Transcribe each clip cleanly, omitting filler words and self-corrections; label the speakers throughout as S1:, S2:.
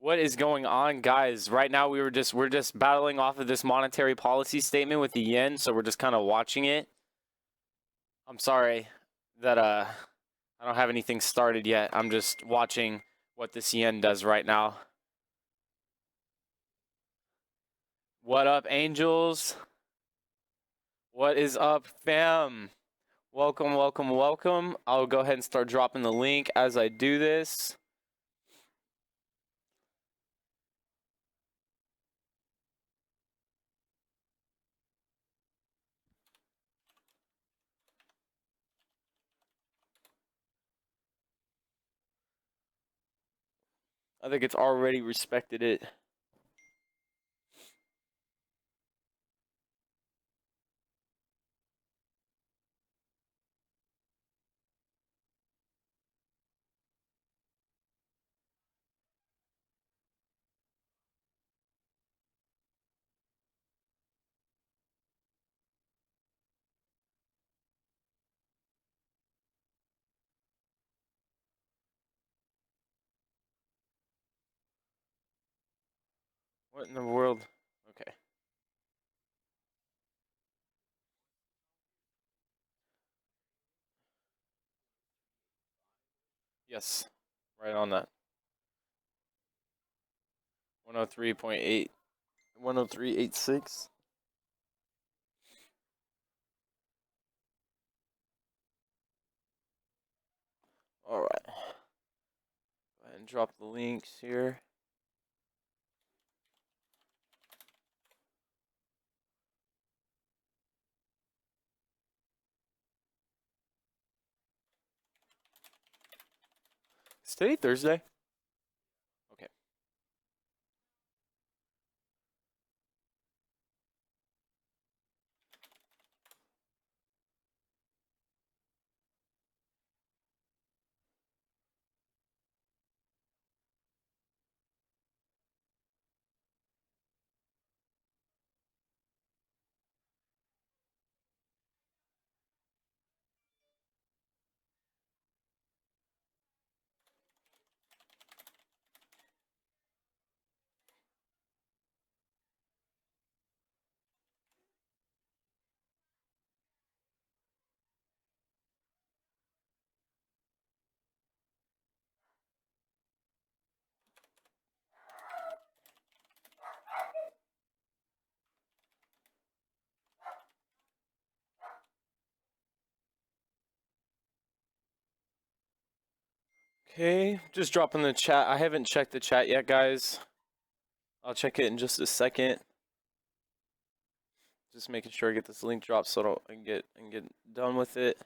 S1: What is going on, guys? Right now we're just battling off of this monetary policy statement with the yen, so we're just kind of watching it. I'm sorry that I don't have anything started yet. I'm just watching what this yen does right now. What up, angels? What is up, fam? Welcome, welcome, welcome. I'll go ahead and start dropping the link as I do this. I think it's already respected it. What in the world? Okay. Yes. Right on that. 103.8. 103.86. All right. Go ahead and drop the links here. Is today Thursday? Okay. Okay, just dropping the chat. I haven't checked the chat yet, guys. I'll check it in just a second. Just making sure I get this link dropped so I can get done with it.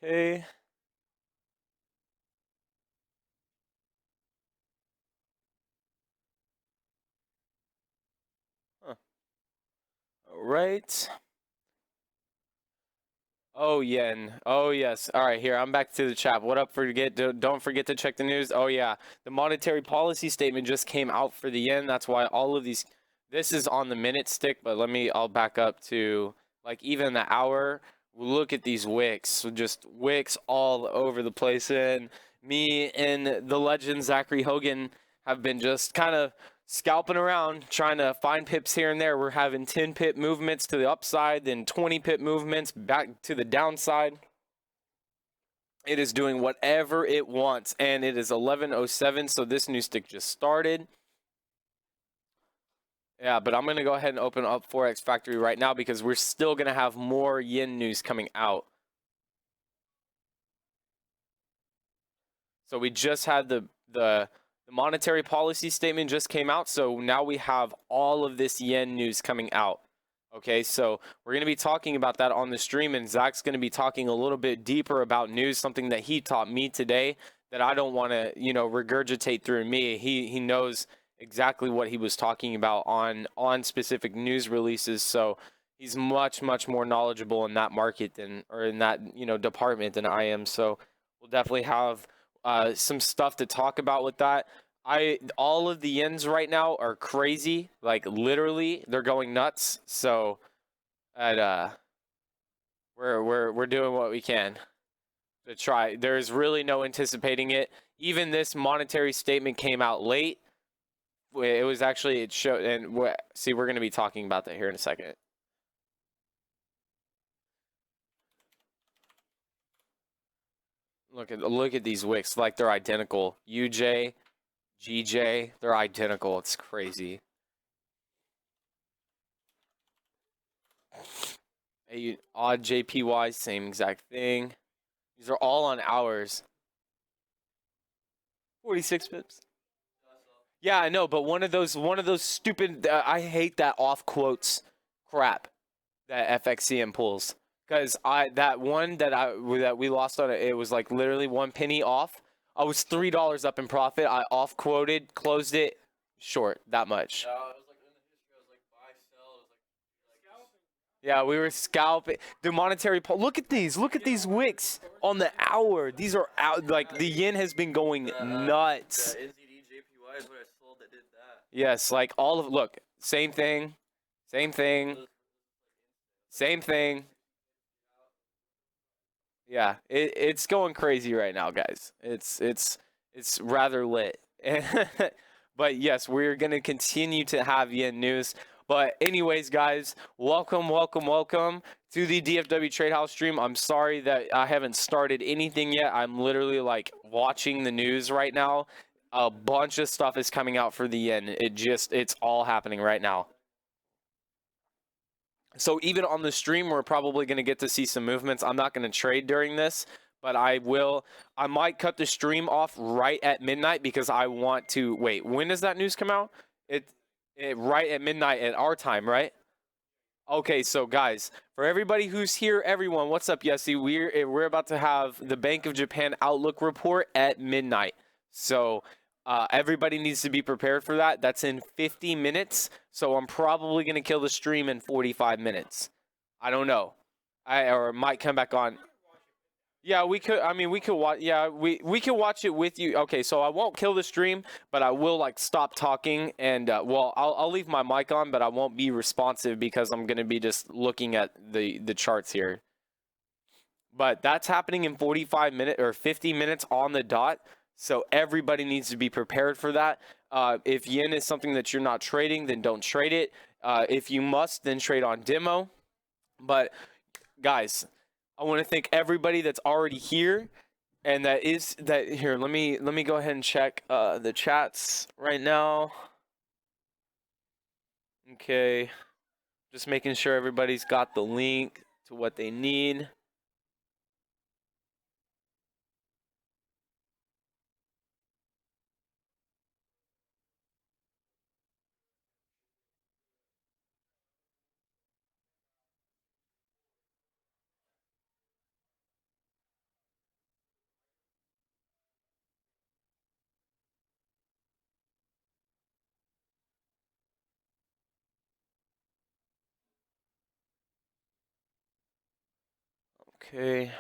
S1: Okay. Huh. All right. Oh, yen. Oh, yes. All right, here. I'm back to the chat. What up? Don't forget to check the news. Oh, yeah. The monetary policy statement just came out for the yen. That's why all of these. This is on the minute stick, but I'll back up to like even the hour. Look at these wicks. So just wicks all over the place. And me and the legend Zachary Hogan have been just kind of scalping around, trying to find pips here and there. We're having 10 pip movements to the upside, then 20 pip movements back to the downside. It is doing whatever it wants, and it is 11:07, so this new stick just started. Yeah, but I'm going to go ahead and open up Forex Factory right now because we're still going to have more yen news coming out. So we just had the monetary policy statement just came out, so now we have all of this yen news coming out. Okay, so we're going to be talking about that on the stream, and Zach's going to be talking a little bit deeper about news, something that he taught me today that I don't want to, regurgitate through me. He knows exactly what he was talking about on specific news releases. So he's much more knowledgeable in that market than, or in that, you know, department than I am. So we'll definitely have some stuff to talk about with that. All of the yens right now are crazy, like literally they're going nuts. So at we're doing what we can to try. There's really no anticipating it. Even this monetary statement came out late. It was actually, it showed, and see, we're going to be talking about that here in a second. Look at these wicks, like they're identical. UJ, GJ, they're identical. It's crazy. Odd JPY, same exact thing. These are all on hours. 46 pips. Yeah, I know, but one of those stupid. I hate that off quotes crap that FXCM pulls, because that one that we lost on it was like literally 1 penny off. I was $3 up in profit. I off quoted, closed it short that much. Yeah, we were scalping the monetary. Look at these. Look at these wicks on the hour. These are out. Like the yen has been going nuts. Yes, like all of, look, same thing, same thing, same thing. Yeah, it's going crazy right now, guys. It's rather lit. But yes, we're gonna continue to have yen news. But anyways, guys, welcome to the DFW Trade House stream. I'm sorry that I haven't started anything yet. I'm literally like watching the news right now. A bunch of stuff is coming out for the yen. It's all happening right now. So even on the stream, we're probably going to get to see some movements. I'm not going to trade during this, but I might cut the stream off right at midnight because I want to, wait, when does that news come out? It right at midnight at our time, right? Okay, so guys, for everybody who's here, everyone, what's up, Yessie? We're about to have the Bank of Japan Outlook report at midnight. So everybody needs to be prepared for that. That's in 50 minutes. So I'm probably going to kill the stream in 45 minutes. I don't know. Or might come back on. Yeah, we could. I mean, we could watch. Yeah, we can watch it with you. Okay, so I won't kill the stream, but I will like stop talking and well, I'll leave my mic on, but I won't be responsive because I'm gonna be just looking at the charts here. But that's happening in 45 minutes or 50 minutes on the dot. So everybody needs to be prepared for that. If yen is something that you're not trading, then don't trade it. If you must, then trade on demo. But guys, I want to thank everybody that's already here, and here. Let me go ahead and check the chats right now. Okay, just making sure everybody's got the link to what they need. Okay.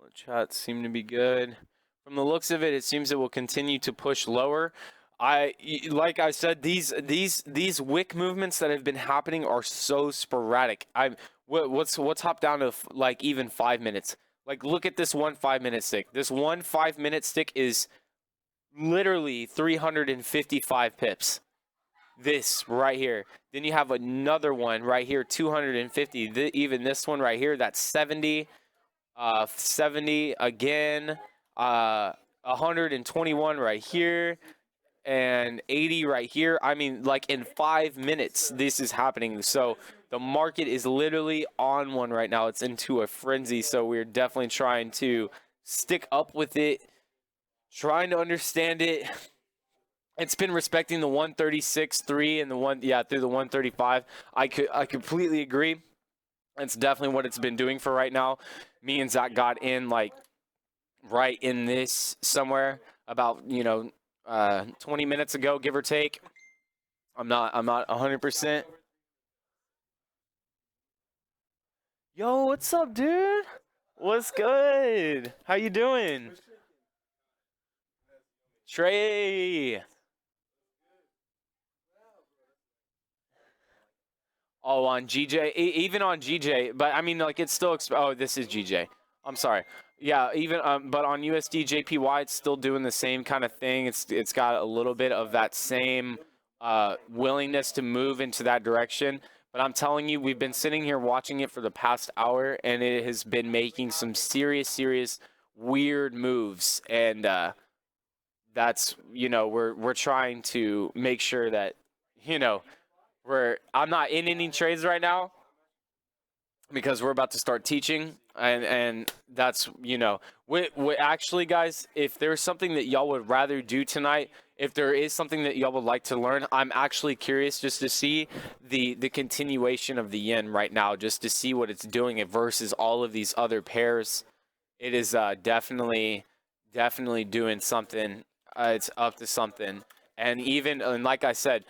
S1: The chats seem to be good. From the looks of it, it seems it will continue to push lower. Like I said, these wick movements that have been happening are so sporadic. What's hopped down to like even 5 minutes. Like look at this 1 5-minute stick. This 1 5-minute stick is literally 355 pips. This right here. Then you have another one right here, 250. Even this one right here, that's 70. 70 again, 121 right here, and 80 right here. I mean, like in 5 minutes, this is happening. So the market is literally on one right now. It's into a frenzy. So we're definitely trying to stick up with it, trying to understand it. It's been respecting the 136.3 and through the 135. I completely agree. It's definitely what it's been doing for right now. Me and Zach got in like right in this somewhere about, 20 minutes ago, give or take. I'm not 100%. Yo, what's up, dude? What's good? How you doing? Trey. Oh, on GJ, even on GJ, but I mean, like, it's still. Oh, this is GJ. I'm sorry. Yeah, even but on USD JPY, it's still doing the same kind of thing. It's got a little bit of that same willingness to move into that direction. But I'm telling you, we've been sitting here watching it for the past hour, and it has been making some serious weird moves, and that's we're trying to make sure that you know I'm not in any trades right now because we're about to start teaching, and that's we actually, guys, if there's something that y'all would rather do tonight, if there is something that y'all would like to learn, I'm actually curious just to see the continuation of the yen right now, just to see what it's doing versus all of these other pairs. It is definitely doing something. It's up to something, and like I said,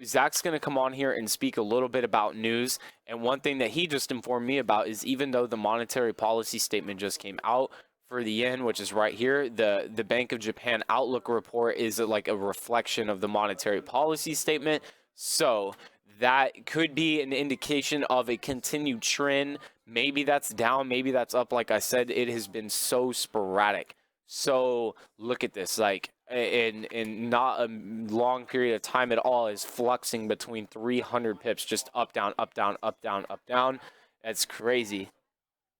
S1: Zach's going to come on here and speak a little bit about news. And one thing that he just informed me about is, even though the monetary policy statement just came out for the yen, which is right here, the Bank of Japan outlook report is like a reflection of the monetary policy statement. So that could be an indication of a continued trend. Maybe that's down, maybe that's up. Like I said, it has been so sporadic. So look at this, like in not a long period of time at all, is fluxing between 300 pips, just up, down, up, down, up, down, up, down. That's crazy.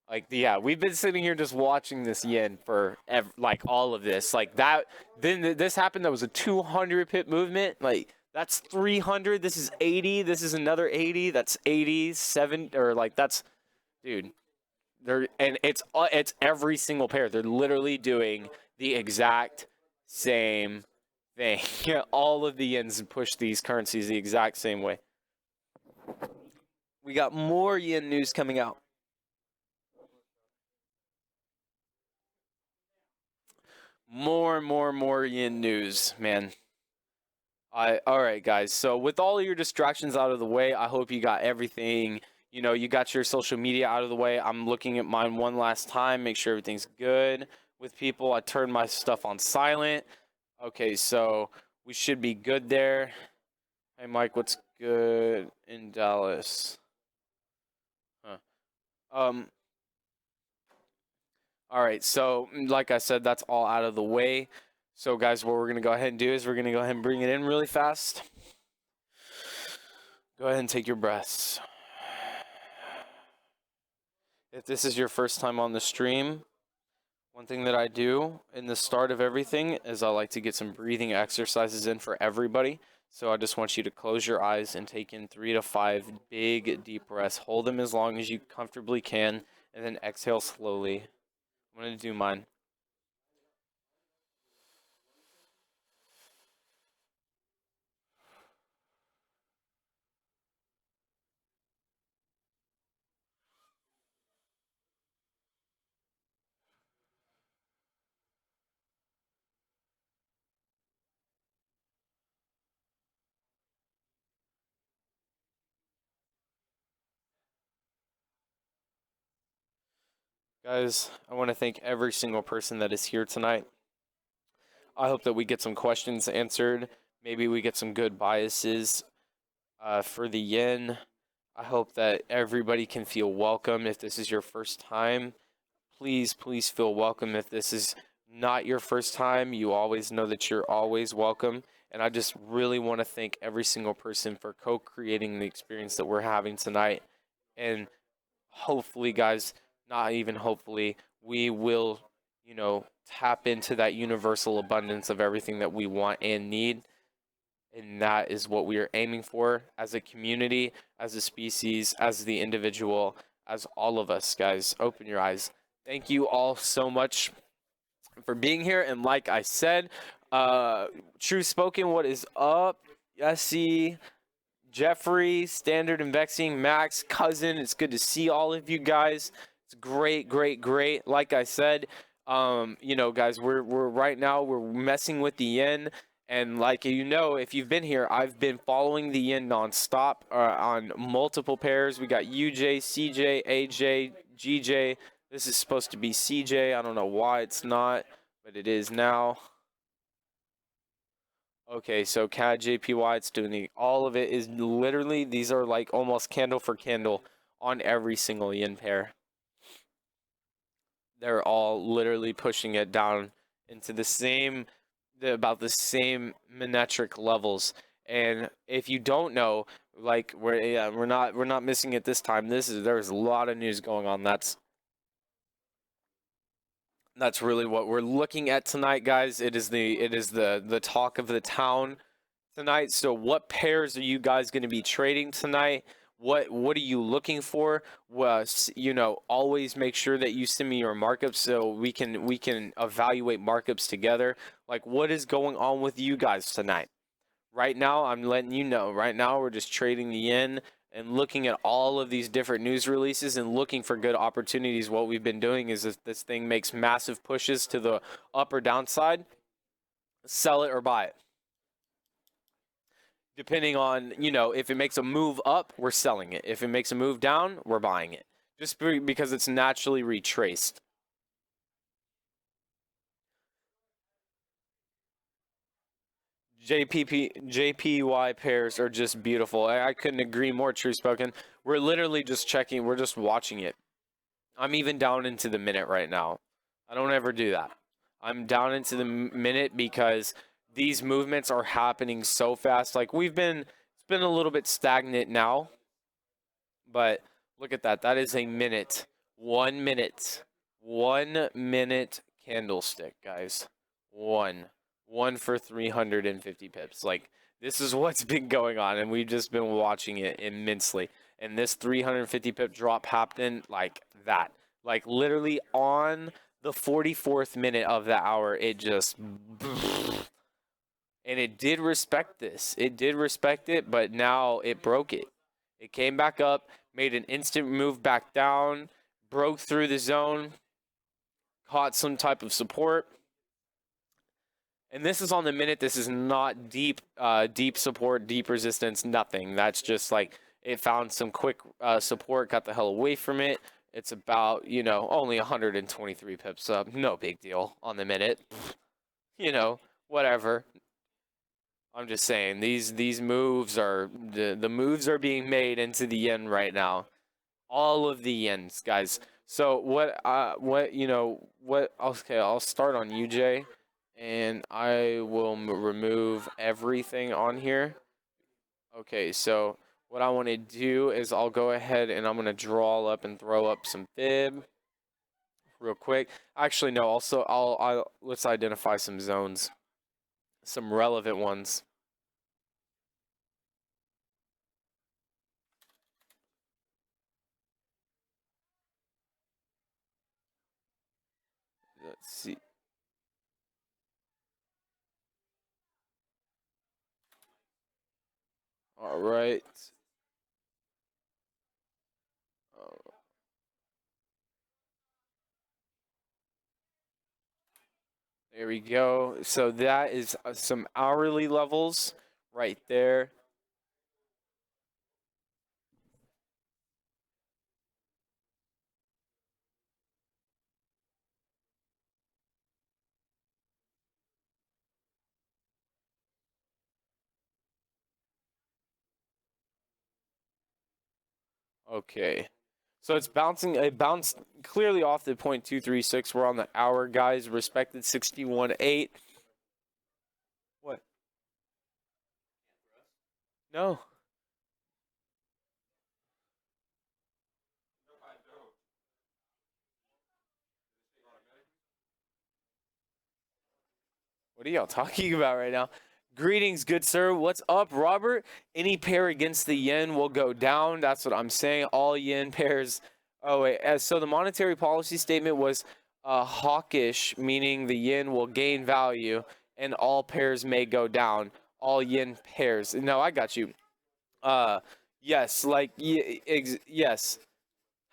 S1: Like, yeah, we've been sitting here just watching this yen for like all of this. Like that, then this happened. That was a 200 pip movement. Like that's 300. This is 80. This is another 80. That's 87, or like that's, dude. And it's every single pair. They're literally doing the exact same thing. All of the yens push these currencies the exact same way. We got more yen news coming out. More yen news, man. All right, guys. So with all of your distractions out of the way, I hope you got everything. You got your social media out of the way. I'm looking at mine one last time, make sure everything's good with people. I turned my stuff on silent. Okay, so we should be good there. Hey, Mike, what's good in Dallas? All right, so like I said, that's all out of the way. So, guys, what we're going to go ahead and do is we're going to go ahead and bring it in really fast. Go ahead and take your breaths. If this is your first time on the stream, one thing that I do in the start of everything is I like to get some breathing exercises in for everybody. So I just want you to close your eyes and take in 3 to 5 big deep breaths. Hold them as long as you comfortably can, and then exhale slowly. I'm going to do mine. Guys, I want to thank every single person that is here tonight. I hope that we get some questions answered. Maybe we get some good biases for the yen. I hope that everybody can feel welcome. If this is your first time, please feel welcome. If this is not your first time, you always know that you're always welcome. And I just really want to thank every single person for co-creating the experience that we're having tonight. And hopefully, guys, not even hopefully, we will, tap into that universal abundance of everything that we want and need. And that is what we are aiming for as a community, as a species, as the individual, as all of us, guys. Open your eyes. Thank you all so much for being here. And like I said, True Spoken, what is up? Jesse, Jeffrey, Standard Investing, Max, Cousin. It's good to see all of you guys. It's great. Like I said, You know, guys, we're right now we're messing with the yen, and like you know, if you've been here, I've been following the yen nonstop on multiple pairs. We got UJ, CJ, AJ, GJ. This is supposed to be CJ. I don't know why it's not, but it is now. Okay, so CAD JPY, it's doing all of it is literally, these are like almost candle for candle on every single yen pair. They're all literally pushing it down into about the same metric levels. And if you don't know, like we're not missing it this time. There's a lot of news going on. That's really what we're looking at tonight, guys. It is the talk of the town tonight. So what pairs are you guys going to be trading tonight? What are you looking for? Well, you know, always make sure that you send me your markups so we can evaluate markups together. Like, what is going on with you guys tonight? Right now, I'm letting you know. Right now, we're just trading the yen and looking at all of these different news releases and looking for good opportunities. What we've been doing is if this thing makes massive pushes to the up or downside, sell it or buy it. Depending on, you know, if it makes a move up, we're selling it. If it makes a move down, we're buying it. Just because it's naturally retraced. JPY pairs are just beautiful. I couldn't agree more, true spoken. We're literally just checking. We're just watching it. I'm even down into the minute right now. I don't ever do that. I'm down into the minute because these movements are happening so fast. Like it's been a little bit stagnant now, but look at that. That is a minute. 1 minute. 1 minute candlestick, guys. One for 350 pips. Like, this is what's been going on, and we've just been watching it immensely. And this 350 pip drop happened like that. Like, literally on the 44th minute of the hour, it just... And it did respect this. It did respect it, but now it broke it. It came back up, made an instant move back down, broke through the zone, caught some type of support. And this is on the minute. This is not deep support, deep resistance, nothing. That's just like it found some quick support, got the hell away from it. It's about, you know, only 123 pips up. No big deal on the minute. You know, whatever. I'm just saying these moves are the moves are being made into the yen right now. All of the yens, guys. So okay, I'll start on UJ. And I will remove everything on here. Okay, so what I want to do is I'll go ahead and I'm going to draw up and throw up some fib real quick. Actually, no, also let's identify some zones, some relevant ones. Let's see. All right. There we go. So that is some hourly levels right there. Okay. So it's bouncing. It bounced clearly off the 0.236. We're on the hour, guys. Respected 61.8. What? No. What are y'all talking about right now? Greetings, good sir. What's up, Robert? Any pair against the yen will go down. That's what I'm saying. All yen pairs. Oh, wait. So the monetary policy statement was hawkish, meaning the yen will gain value and all pairs may go down. All yen pairs. No, I got you. Yes, like, yes.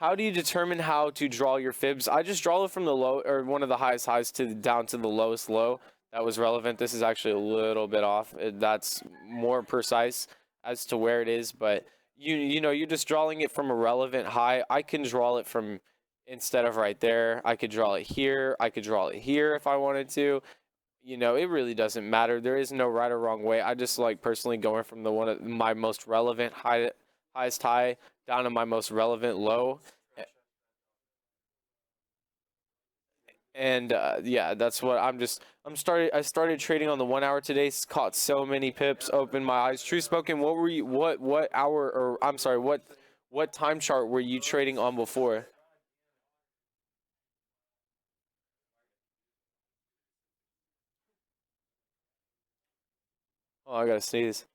S1: How do you determine how to draw your fibs? I just draw it from the low, or one of the highest highs to down to the lowest low. That was relevant. This is actually a little bit off. That's more precise as to where it is, but you know, you're just drawing it from a relevant high. I can draw it from, instead of right there, I could draw it here. I could draw it here if I wanted to. You know, it really doesn't matter. There is no right or wrong way. I just like personally going from the one of my most relevant highest high down to my most relevant low. And yeah, that's what I started trading on the 1 hour today. Caught so many pips, opened my eyes. True spoken, what were you, what hour, or I'm sorry, what time chart were you trading on before? Oh, I gotta sneeze.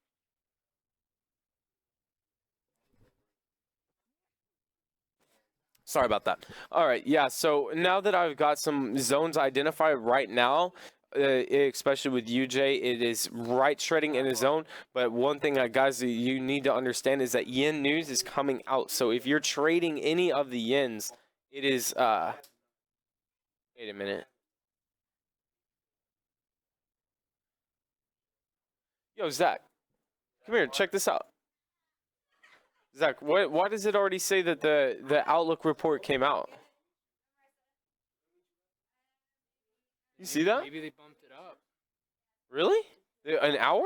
S1: Sorry about that. All right, yeah. So now that I've got some zones identified right now, especially with UJ, it is right trading in a zone. But one thing, guys, that you need to understand is that yen news is coming out. So if you're trading any of the yens, it is. Wait a minute. Yo, Zach, come here. Check this out. Zach, why does it already say that the Outlook report came out? You see that?
S2: Maybe they bumped it up.
S1: Really? An hour?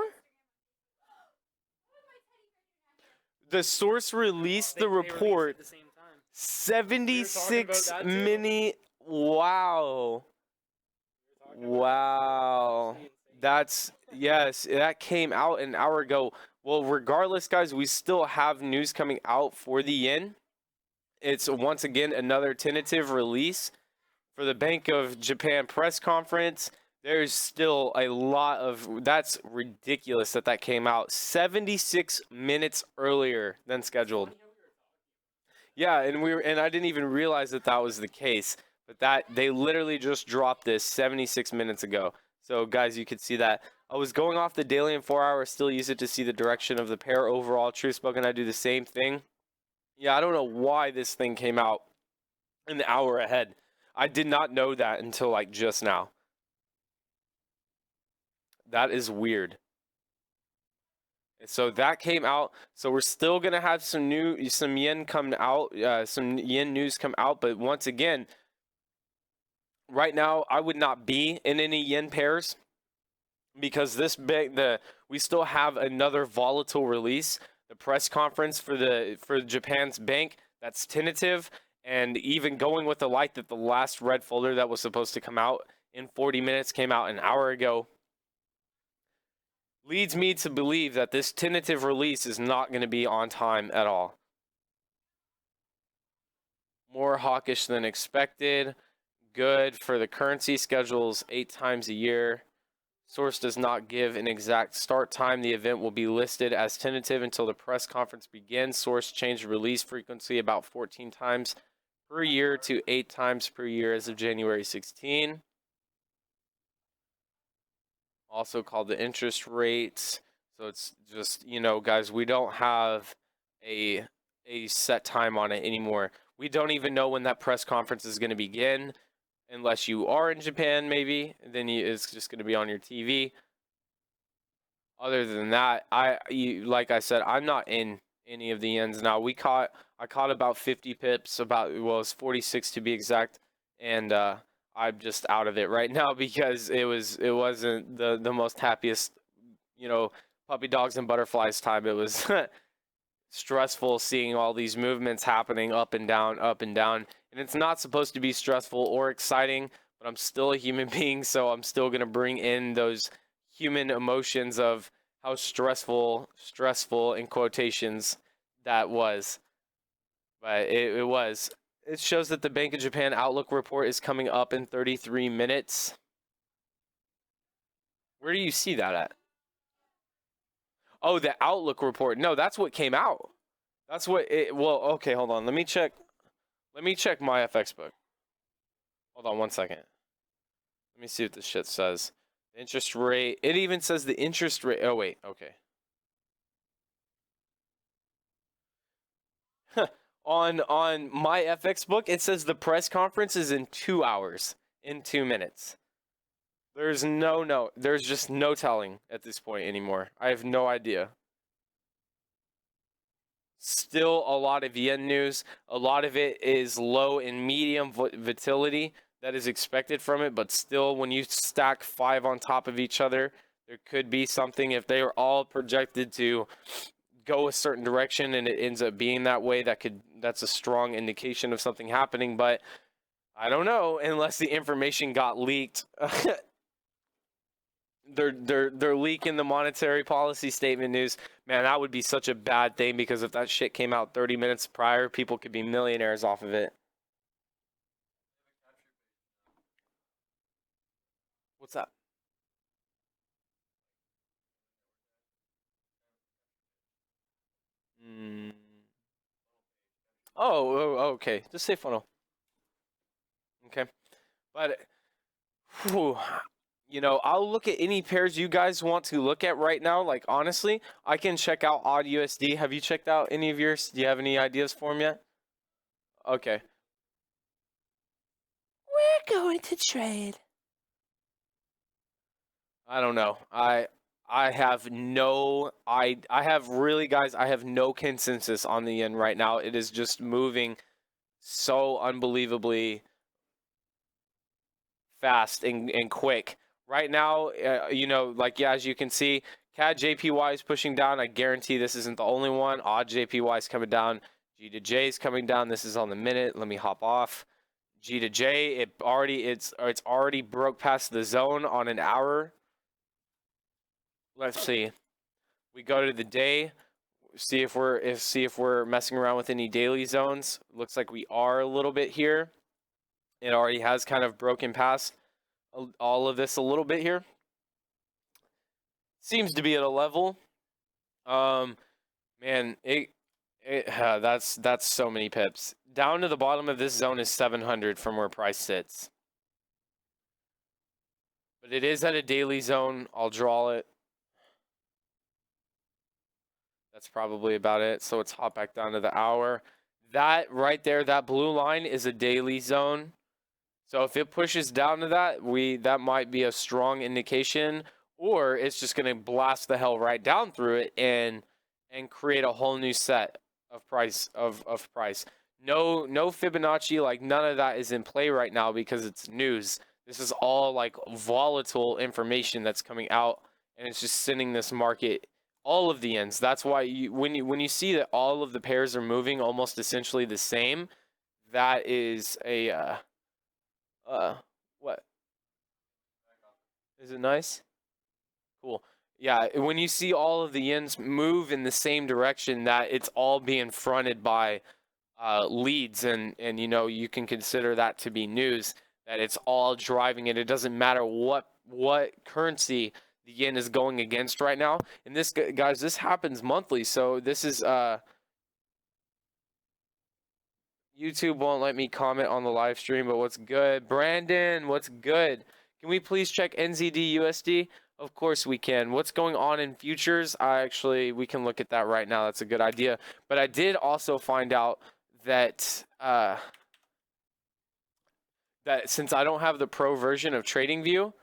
S1: The source released the report.
S2: At the same time.
S1: 76 minute. Wow. Wow. That's, yes, that came out an hour ago. Well, regardless, guys, we still have news coming out for the yen. It's once again another tentative release for the Bank of Japan press conference. There's still a lot of, that's ridiculous that came out 76 minutes earlier than scheduled. Yeah, and I didn't even realize that was the case, but that they literally just dropped this 76 minutes ago. So guys, you could see that. I was going off the daily and 4 hour, still use it to see the direction of the pair overall. True spoken, I do the same thing. Yeah, I don't know why this thing came out an hour ahead. I did not know that until like just now. That is weird. So that came out. So we're still gonna have some yen come out, some yen news come out. But once again, right now I would not be in any yen pairs because we still have another volatile release, the press conference for Japan's bank, that's tentative, and even going with the light that the last red folder that was supposed to come out in 40 minutes came out an hour ago, leads me to believe that this tentative release is not going to be on time at all. More hawkish than expected. Good for the currency schedules 8 times a year. Source does not give an exact start time. The event will be listed as tentative until the press conference begins. Source changed release frequency about 14 times per year to 8 times per year as of January 16. Also called the interest rates. So it's just, you know, guys, we don't have a set time on it anymore. We don't even know when that press conference is going to begin, unless you are in Japan, maybe. Then it's just going to be on your TV. Other than that, like I said, I'm not in any of the yens now. I caught about 50 pips, well, it's 46 to be exact, and I'm just out of it right now because it wasn't the most happiest, you know, puppy dogs and butterflies time. It was stressful seeing all these movements happening up and down, and it's not supposed to be stressful or exciting, but I'm still a human being, so I'm still gonna bring in those human emotions of how stressful in quotations that was. But it was. It shows that the Bank of Japan Outlook report is coming up in 33 minutes. Where do you see that at? Oh, the Outlook report. No, that's what came out. That's what it, well, okay, hold on. Let me check my FX book. Hold on 1 second. Let me see what this shit says. Interest rate. It even says the interest rate. Oh, wait. Okay. On my FX book, it says the press conference is in 2 hours, in 2 minutes. There's there's just no telling at this point anymore. I have no idea. Still a lot of yen news. A lot of it is low and medium volatility that is expected from it, but still, when you stack 5 on top of each other, there could be something. If they are all projected to go a certain direction and it ends up being that way, that's a strong indication of something happening. But I don't know, unless the information got leaked. They're leaking the monetary policy statement news. Man, that would be such a bad thing, because if that shit came out 30 minutes prior, people could be millionaires off of it. What's that? Mm. Okay. Just say funnel. Okay. But, whew, I'll look at any pairs you guys want to look at right now. Like, honestly, I can check out Odd USD. Have you checked out any of yours? Do you have any ideas for them yet? Okay. We're going to trade. I don't know. I have no I have really, guys, I have no consensus on the yen right now. It is just moving so unbelievably fast and quick. Right now, like, yeah, as you can see, CAD JPY is pushing down. I guarantee this isn't the only one. Odd JPY is coming down. G to J is coming down. This is on the minute. Let me hop off. G to J, it's already broke past the zone on an hour. Let's see. We go to the day. See if we're messing around with any daily zones. Looks like we are a little bit here. It already has kind of broken past all of this a little bit here. Seems to be at a level. Man, that's so many pips. Down to the bottom of this zone is 700 from where price sits. But it is at a daily zone. I'll draw it. That's probably about it. So let's hop back down to the hour. That right there, that blue line is a daily zone. So if it pushes down to that might be a strong indication, or it's just going to blast the hell right down through it and create a whole new set of price. No Fibonacci, like, none of that is in play right now because it's news. This is all like volatile information that's coming out, and it's just sending this market, all of the ends. That's why when you see that all of the pairs are moving almost essentially the same, that is a what? Is it nice? Cool. Yeah, when you see all of the yens move in the same direction, that it's all being fronted by leads, and you can consider that to be news, that it's all driving it. It doesn't matter what currency the yen is going against right now. And this, guys, this happens monthly. So this is YouTube won't let me comment on the live stream, but what's good? Brandon, what's good? Can we please check NZD USD? Of course we can. What's going on in futures? We can look at that right now. That's a good idea. But I did also find out that that since I don't have the pro version of TradingView,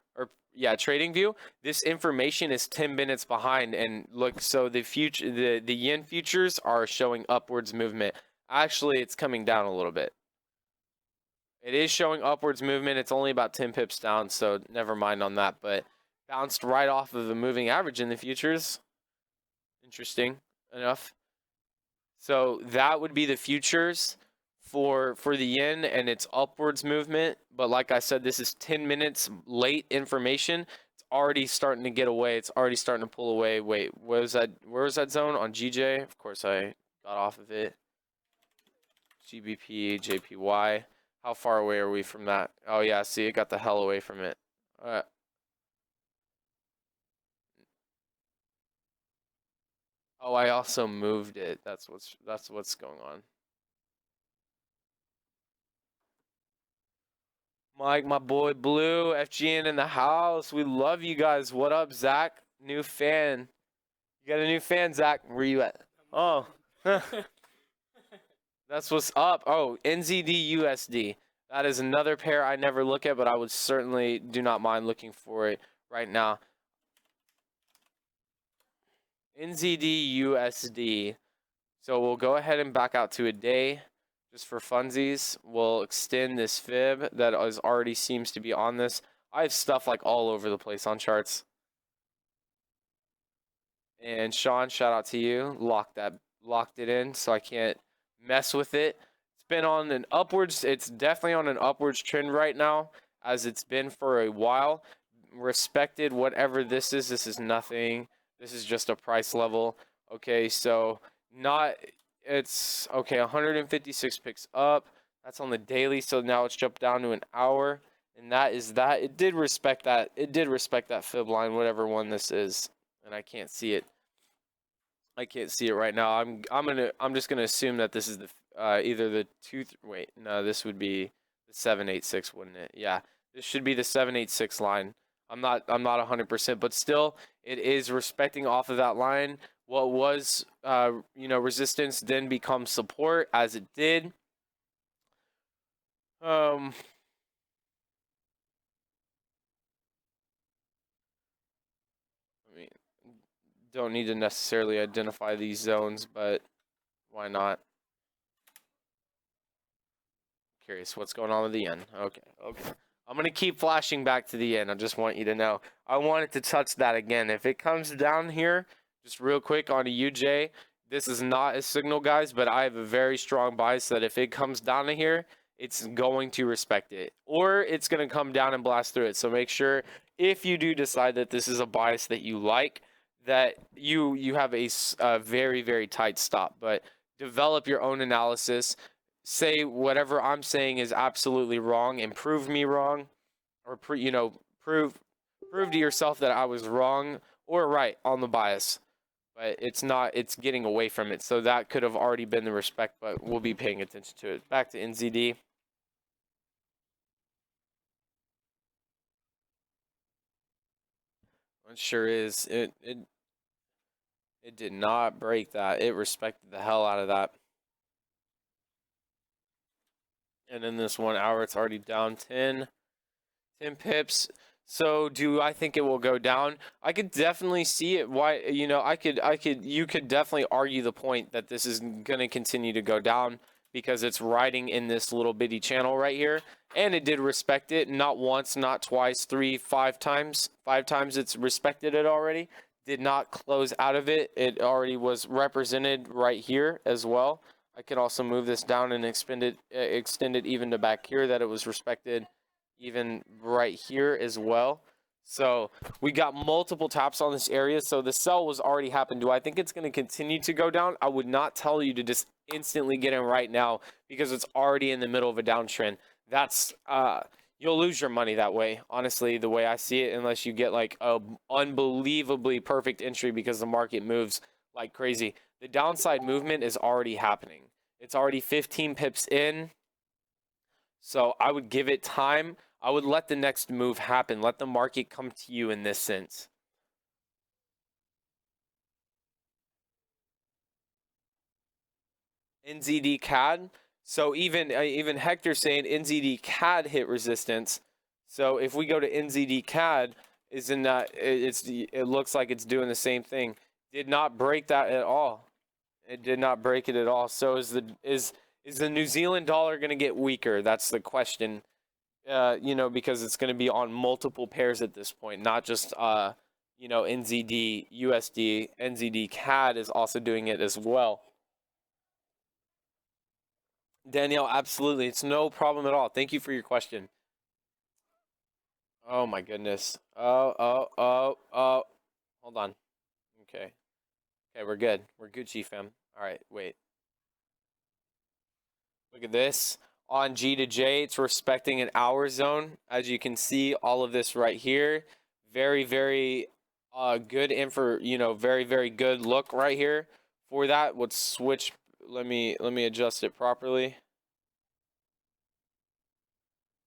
S1: this information is 10 minutes behind. And look, so the yen futures are showing upwards movement. Actually, it's coming down a little bit. It is showing upwards movement. It's only about 10 pips down, so never mind on that. But bounced right off of the moving average in the futures. Interesting enough. So that would be the futures for the yen and its upwards movement. But like I said, this is 10 minutes late information. It's already starting to get away. It's already starting to pull away. Wait, where was that zone? On GJ? Of course I got off of it. GBP, JPY. How far away are we from that? Oh yeah, see, it got the hell away from it. Oh, I also moved it. That's what's going on. Mike, my boy Blue, FGN in the house. We love you guys. What up, Zach? New fan. You got a new fan, Zach. Where you at? Oh. That's what's up. Oh, NZD USD. That is another pair I never look at, but I would certainly do not mind looking for it right now. NZD USD. So we'll go ahead and back out to a day just for funsies. We'll extend this fib that is already seems to be on this. I have stuff like all over the place on charts. And Sean, shout out to you. Locked it in so I can't mess with it. It's been on an upwards, it's definitely on an upwards trend right now, as it's been for a while. Respected whatever this is nothing. This is just a price level. Okay, so it's okay, 156 picks up. That's on the daily, so now it's jumped down to an hour. And that is that. It did respect that fib line, whatever one this is. And I can't see it. I can't see it right now. I'm just gonna assume that this is the either the wait, no, this would be the 786, wouldn't it? Yeah, this should be the 786 line. I'm not 100%, but still, it is respecting off of that line. What was resistance then becomes support, as it did. I mean, don't need to necessarily identify these zones, but why not? Curious what's going on with the yen. Okay. I'm going to keep flashing back to the yen. I just want you to know. I wanted to touch that again. If it comes down here, just real quick on a UJ, this is not a signal, guys, but I have a very strong bias that if it comes down to here, it's going to respect it. Or it's going to come down and blast through it. So make sure, if you do decide that this is a bias that you like, that you have a very, very tight stop. But develop your own analysis. Say whatever I'm saying is absolutely wrong and prove me wrong, or prove to yourself that I was wrong or right on the bias. But it's getting away from it. So that could have already been the respect, but we'll be paying attention to it. Back to NZD. It sure is. It did not break that. It respected the hell out of that. And in this 1 hour, it's already down 10 pips. So do I think it will go down? I could definitely see it. Why, you could definitely argue the point that this is going to continue to go down because it's riding in this little bitty channel right here. And it did respect it, not once, not twice, 3, 5 times. 5 times it's respected it already. Did not close out of it. It already was represented right here as well. I could also move this down and extend it even to back here, that it was respected even right here as well. So we got multiple taps on this area. So the sell was already happened. Do I think it's going to continue to go down? I would not tell you to just instantly get in right now because it's already in the middle of a downtrend. That's you'll lose your money that way, honestly, the way I see it, unless you get like a unbelievably perfect entry because the market moves like crazy. The downside movement is already happening. It's already 15 pips in. So I would give it time. I would let the next move happen. Let the market come to you in this sense. NZD CAD. So even Hector saying NZD CAD hit resistance. So if we go to NZD CAD, it looks like it's doing the same thing. Did not break that at all. It did not break it at all. So is the New Zealand dollar going to get weaker? That's the question. Because it's going to be on multiple pairs at this point, not just NZD USD. NZD CAD is also doing it as well. Danielle, absolutely. It's no problem at all. Thank you for your question. Oh my goodness. Oh. Hold on. Okay, we're good. We're Gucci, fam. All right, wait. Look at this. On G to J, it's respecting an hour zone. As you can see, all of this right here. Very, very good very, very good look right here. For that, let's switch. Let me adjust it properly.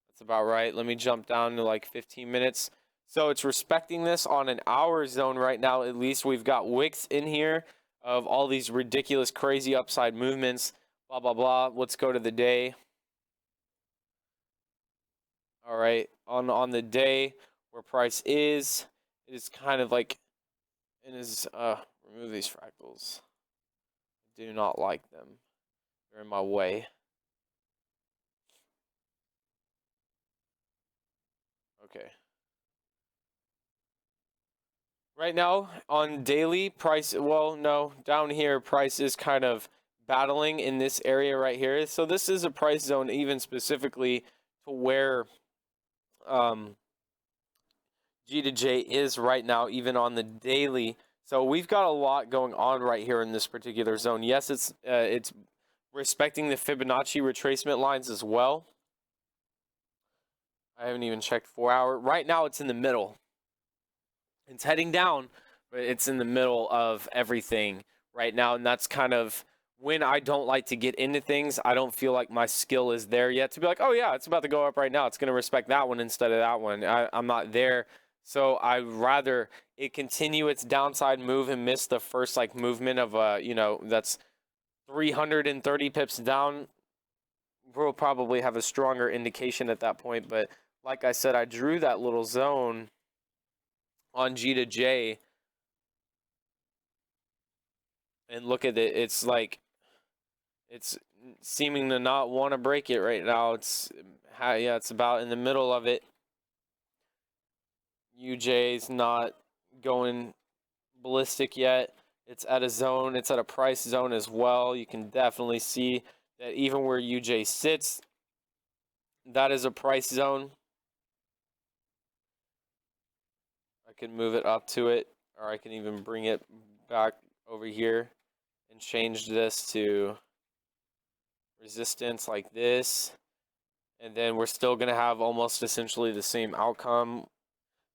S1: That's about right. Let me jump down to like 15 minutes. So it's respecting this on an hour zone right now. At least we've got wicks in here of all these ridiculous, crazy upside movements. blah, blah, blah. Let's go to the day. All right, on the day where price is, it is kind of like, it is, remove these fractals. I do not like them. They're in my way. Okay. Right now on daily price, well, no, down here price is kind of battling in this area right here. So this is a price zone even specifically to where G to J is right now, even on the daily. So we've got a lot going on right here in this particular zone. Yes, it's respecting the Fibonacci retracement lines as well. I haven't even checked 4 hour. Right now it's in the middle. It's heading down, but it's in the middle of everything right now, and that's kind of when I don't like to get into things. I don't feel like my skill is there yet to be like, oh yeah, it's about to go up right now. It's going to respect that one instead of that one. I'm not there. So I'd rather it continue its downside move and miss the first like movement of that's 330 pips down. We'll probably have a stronger indication at that point. But like I said, I drew that little zone on G to J, and look at it. It's like it's seeming to not want to break it right now. It's about in the middle of it. UJ's not going ballistic yet. It's at a zone. It's at a price zone as well. You can definitely see that even where UJ sits, that is a price zone. I can move it up to it, or I can even bring it back over here and change this to resistance like this. And then we're still going to have almost essentially the same outcome,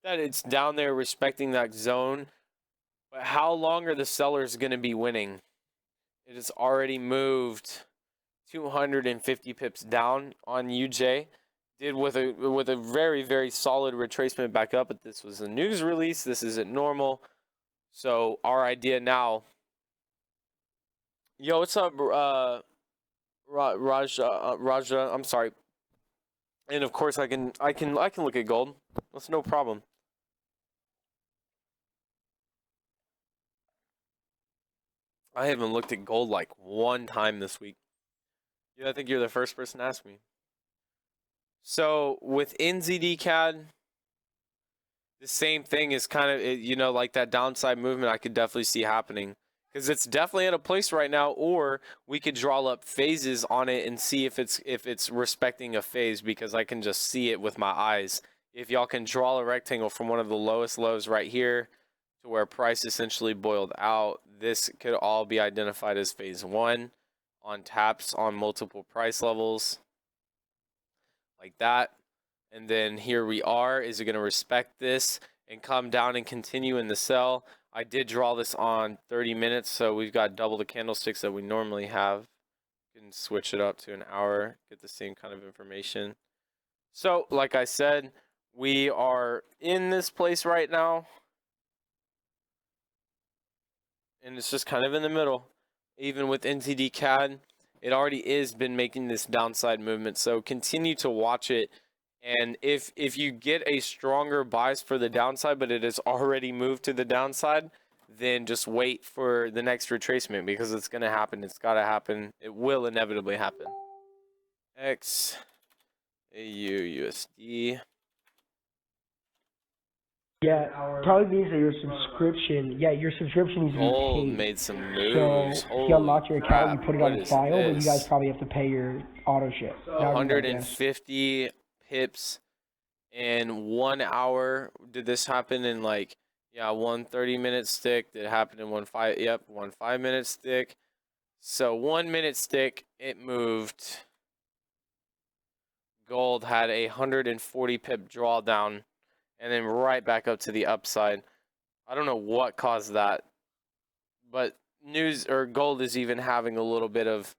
S1: that it's down there respecting that zone. But how long are the sellers going to be winning? It has already moved 250 pips down on UJ. Did with a very, very solid retracement back up, but this was a news release. This isn't normal. So our idea now. Yo, what's up, Raja? I'm sorry. And of course I can look at gold. That's no problem. I haven't looked at gold like one time this week. Yeah, I think you're the first person to ask me. So with NZD-CAD, the same thing is kind of, like that downside movement I could definitely see happening. Because it's definitely at a place right now, or we could draw up phases on it and see if it's respecting a phase, because I can just see it with my eyes. If y'all can draw a rectangle from one of the lowest lows right here to where price essentially boiled out, this could all be identified as phase 1 on taps on multiple price levels like that. And then here we are. Is it going to respect this and come down and continue in the sell? I did draw this on 30 minutes, so we've got double the candlesticks that we normally have. You can switch it up to an hour, get the same kind of information. So, like I said, we are in this place right now, and it's just kind of in the middle. Even with NZD-CAD, it already is been making this downside movement, so continue to watch it. And if you get a stronger bias for the downside, but it has already moved to the downside, then just wait for the next retracement, because it's going to happen. It's got to happen. It will inevitably happen. X, AU, USD.
S2: Yeah, probably means that your subscription needs to be
S1: Gold
S2: paid.
S1: made some moves.
S2: So
S1: Holy
S2: he unlocked your account,
S1: crap.
S2: you put it
S1: What
S2: on
S1: is
S2: file, but you
S1: this?
S2: guys probably have to pay your auto ship.
S1: 150 pips in 1 hour. Did this happen in like, yeah, 1 30-minute stick? Did it happen in 1 5-minute stick? So 1 minute stick, it moved. Gold had a 140 pip drawdown and then right back up to the upside. I don't know what caused that, but gold is even having a little bit of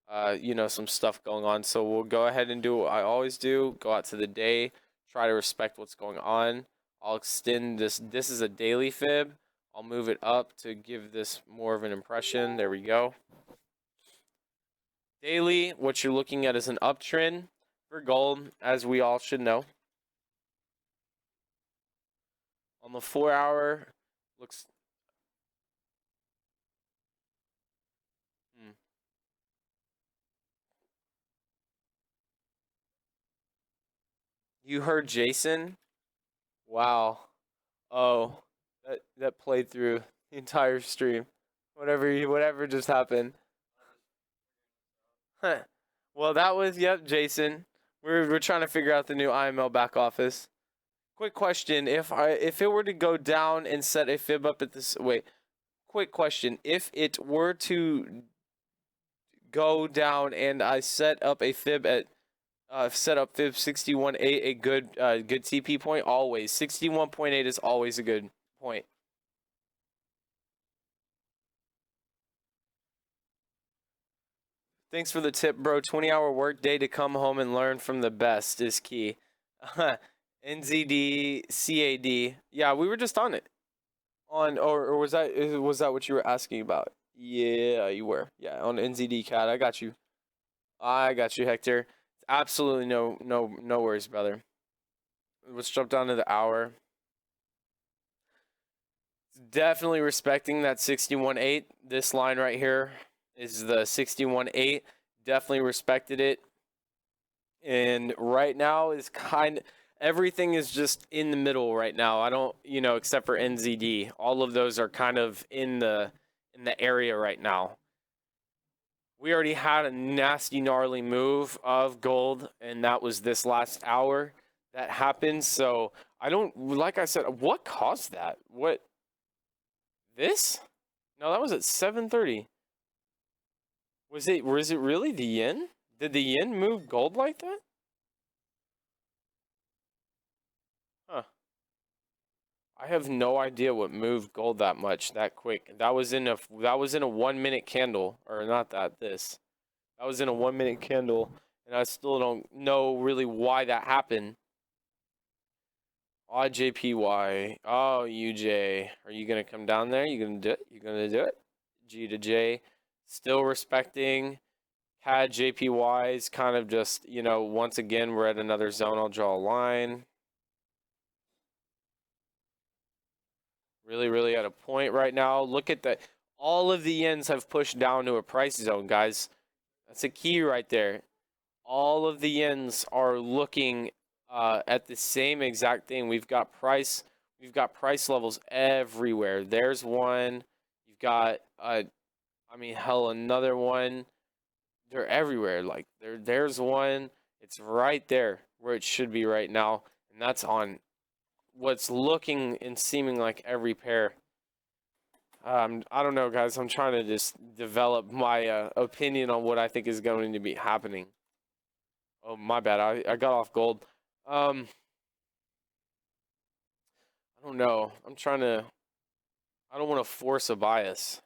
S1: some stuff going on. So we'll go ahead and do what I always do, go out to the day, try to respect what's going on. I'll extend this. This is a daily fib. I'll move it up to give this more of an impression. There we go. Daily, what you're looking at is an uptrend for gold, as we all should know. On the 4-hour, looks... You heard Jason? Wow. Oh, that played through the entire stream. Whatever just happened. Huh. Well, that was, yep, Jason. We're trying to figure out the new IML back office. Quick question: if it were to go down and set a fib up at this, wait. Quick question: if it were to go down and I set up a fib at set up fib 61.8, a good TP point, always 61.8 is always a good point. Thanks for the tip, bro. 20-hour workday to come home and learn from the best is key. NZD CAD. Yeah, we were just on it. Or was that what you were asking about? Yeah, you were. Yeah, on NZD CAD. I got you. Hector. Absolutely no worries, brother. Let's jump down to the hour. Definitely respecting that 61.8. This line right here is the 61.8. Definitely respected it. And right now is everything is just in the middle right now. I don't, except for NZD. All of those are kind of in the area right now. We already had a nasty, gnarly move of gold, and that was this last hour that happened. So I don't, like I said, what caused that? What? This? No, that was at 7:30. Was it really the yen? Did the yen move gold like that? Huh. I have no idea what moved gold that much that quick. That was in a 1-minute candle, or not that, this. That was in a 1-minute candle, and I still don't know really why that happened. Odd JPY. Oh, UJ. Are you going to come down there? You going to do it? You going to do it? G to J. Still respecting. CAD JPY is kind of just, once again, we're at another zone. I'll draw a line. Really, really at a point right now. Look at that. All of the yens have pushed down to a price zone, guys. That's a key right there. All of the yens are looking at the same exact thing. We've got price levels everywhere. There's one. You've got another one. They're everywhere. Like there's one. It's right there where it should be right now, and that's on what's looking and seeming like every pair. I don't know, guys. I'm trying to just develop my opinion on what I think is going to be happening. Oh, my bad. I got off gold. I don't know. I don't want to force a bias.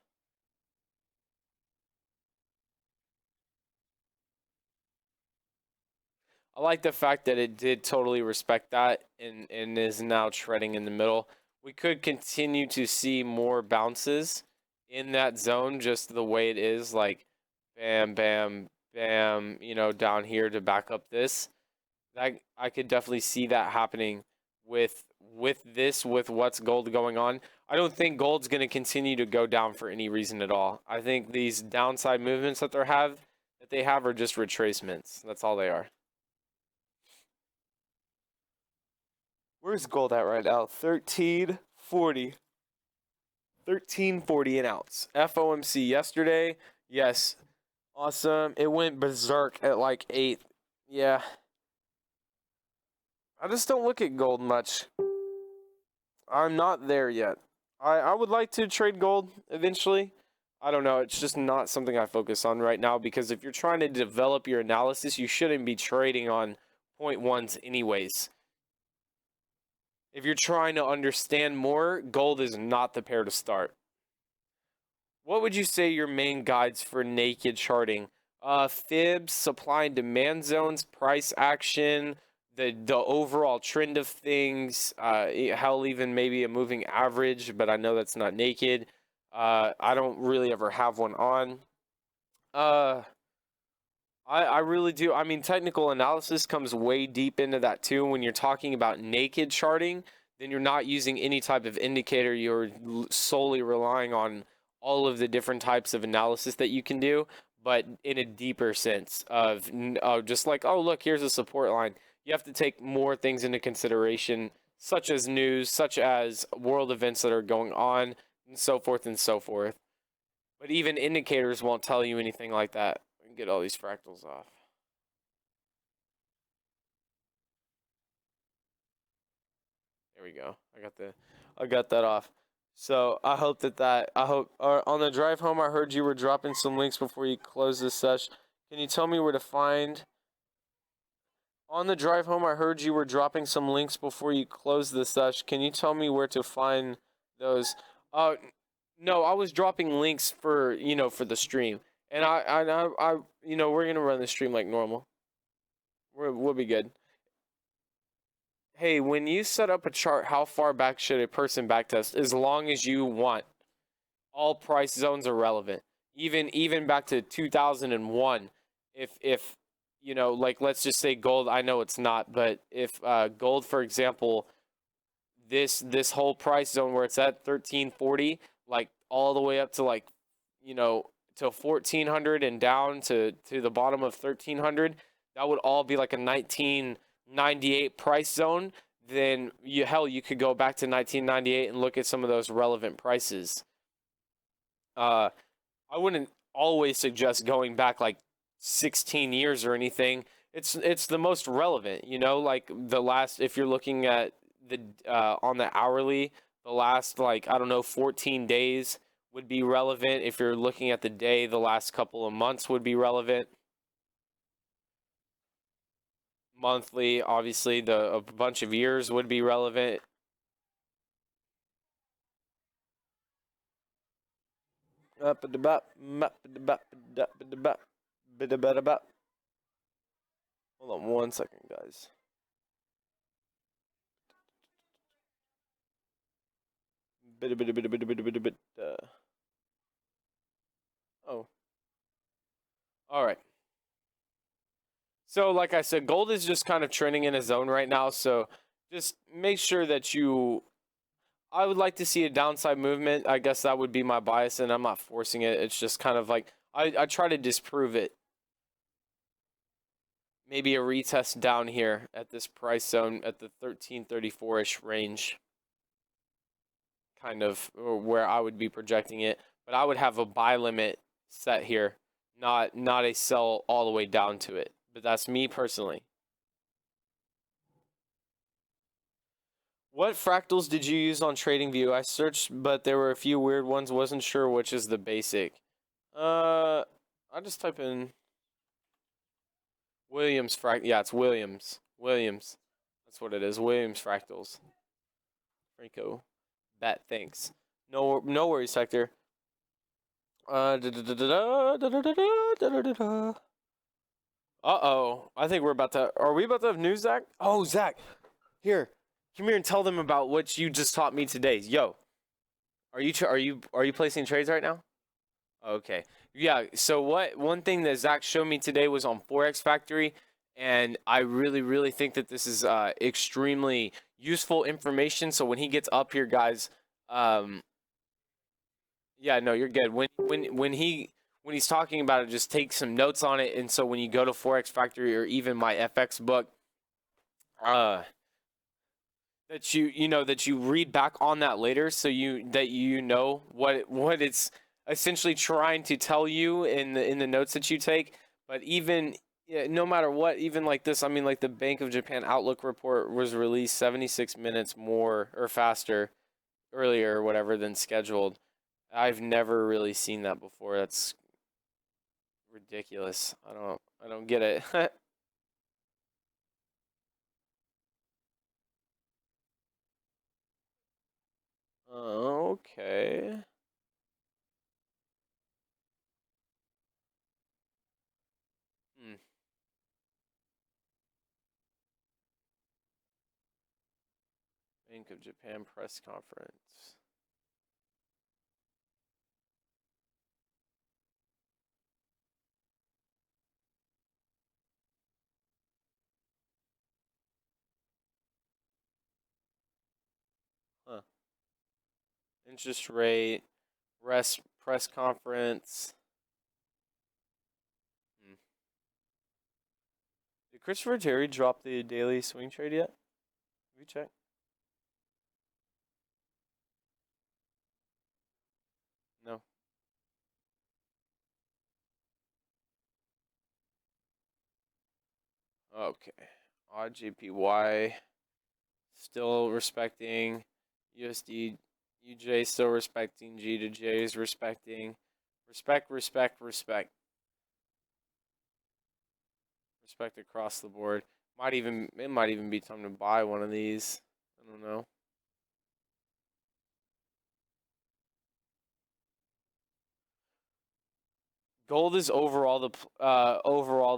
S1: I like the fact that it did totally respect that and is now treading in the middle. We could continue to see more bounces in that zone just the way it is, like bam, bam, bam, down here to back up this. That I could definitely see that happening with what's gold going on. I don't think gold's going to continue to go down for any reason at all. I think these downside movements that they have are just retracements. That's all they are. Where's gold at right now? 1340. 1340 an ounce. FOMC yesterday. Yes. Awesome. It went berserk at like 8. Yeah. I just don't look at gold much. I'm not there yet. I would like to trade gold eventually. I don't know. It's just not something I focus on right now, because if you're trying to develop your analysis, you shouldn't be trading on 0.1s anyways. If you're trying to understand more, gold is not the pair to start. What would you say your main guides for naked charting? Fibs, supply and demand zones, price action, the overall trend of things, hell, even maybe a moving average, but I know that's not naked. I don't really ever have one on. I really do. I mean, technical analysis comes way deep into that too. When you're talking about naked charting, then you're not using any type of indicator. You're solely relying on all of the different types of analysis that you can do, but in a deeper sense of just like, oh, look, here's a support line. You have to take more things into consideration, such as news, such as world events that are going on, and so forth and so forth. But even indicators won't tell you anything like that. Get all these fractals off. There we go. I got that off. So I hope I hope on the drive home I heard you were dropping some links before you close this sesh. Can you tell me where to find? On the drive home I heard you were dropping some links before you close the sesh. Can you tell me where to find those? No, I was dropping links for for the stream, and I we're gonna run the stream like normal. We'll be good. Hey, when you set up a chart, how far back should a person backtest? As long as you want. All price zones are relevant. Even back to 2001. If like let's just say gold, I know it's not, but if gold, for example, this whole price zone where it's at 1340, like all the way up to like to 1400 and down to the bottom of 1300, that would all be like a 1998 price zone. Then you could go back to 1998 and look at some of those relevant prices. I wouldn't always suggest going back like 16 years or anything. It's the most relevant, like the last, if you're looking at the on the hourly, the last, like, I don't know, 14 days would be relevant. If you're looking at the day, the last couple of months would be relevant. Monthly, obviously, a bunch of years would be relevant. Hold on one second, guys. Oh. All right. So, like I said, gold is just kind of trending in a zone right now. So, just make sure that I would like to see a downside movement. I guess that would be my bias, and I'm not forcing it. It's just kind of like I try to disprove it. Maybe a retest down here at this price zone at the 1334-ish range. Kind of where I would be projecting it. But I would have a buy limit set here, not a sell all the way down to it. But that's me personally. What fractals did you use on TradingView? I searched, but there were a few weird ones. Wasn't sure which is the basic. I just type in Williams fract. Yeah, it's Williams. Williams. That's what it is. Williams fractals. Franco. Bet. Thanks. No worries, Hector. Uh-oh. I think we're about to... Are we about to have news, Zach? Oh, Zach. Here. Come here and tell them about what you just taught me today. Yo. Are you placing trades right now? Okay. Yeah, so one thing that Zach showed me today was on Forex Factory, and I really, really think that this is extremely useful information. So when he gets up here, guys, yeah, no, you're good. When he's talking about it, just take some notes on it. And so when you go to Forex Factory or even my FX book, that you read back on that later, so you know what it's essentially trying to tell you in the notes that you take. But even no matter what, even like this, I mean, like the Bank of Japan Outlook report was released 76 minutes more or faster earlier or whatever than scheduled. I've never really seen that before. That's ridiculous. I don't get it. Okay. Bank of Japan press conference. Interest rate, press conference. Did Christopher Terry drop the daily swing trade yet? Have you checked? No. Okay. Odd JPY still respecting. USD UJ still respecting. G to J is respecting. Respect. Respect across the board. It might even be time to buy one of these. I don't know. Gold is overall the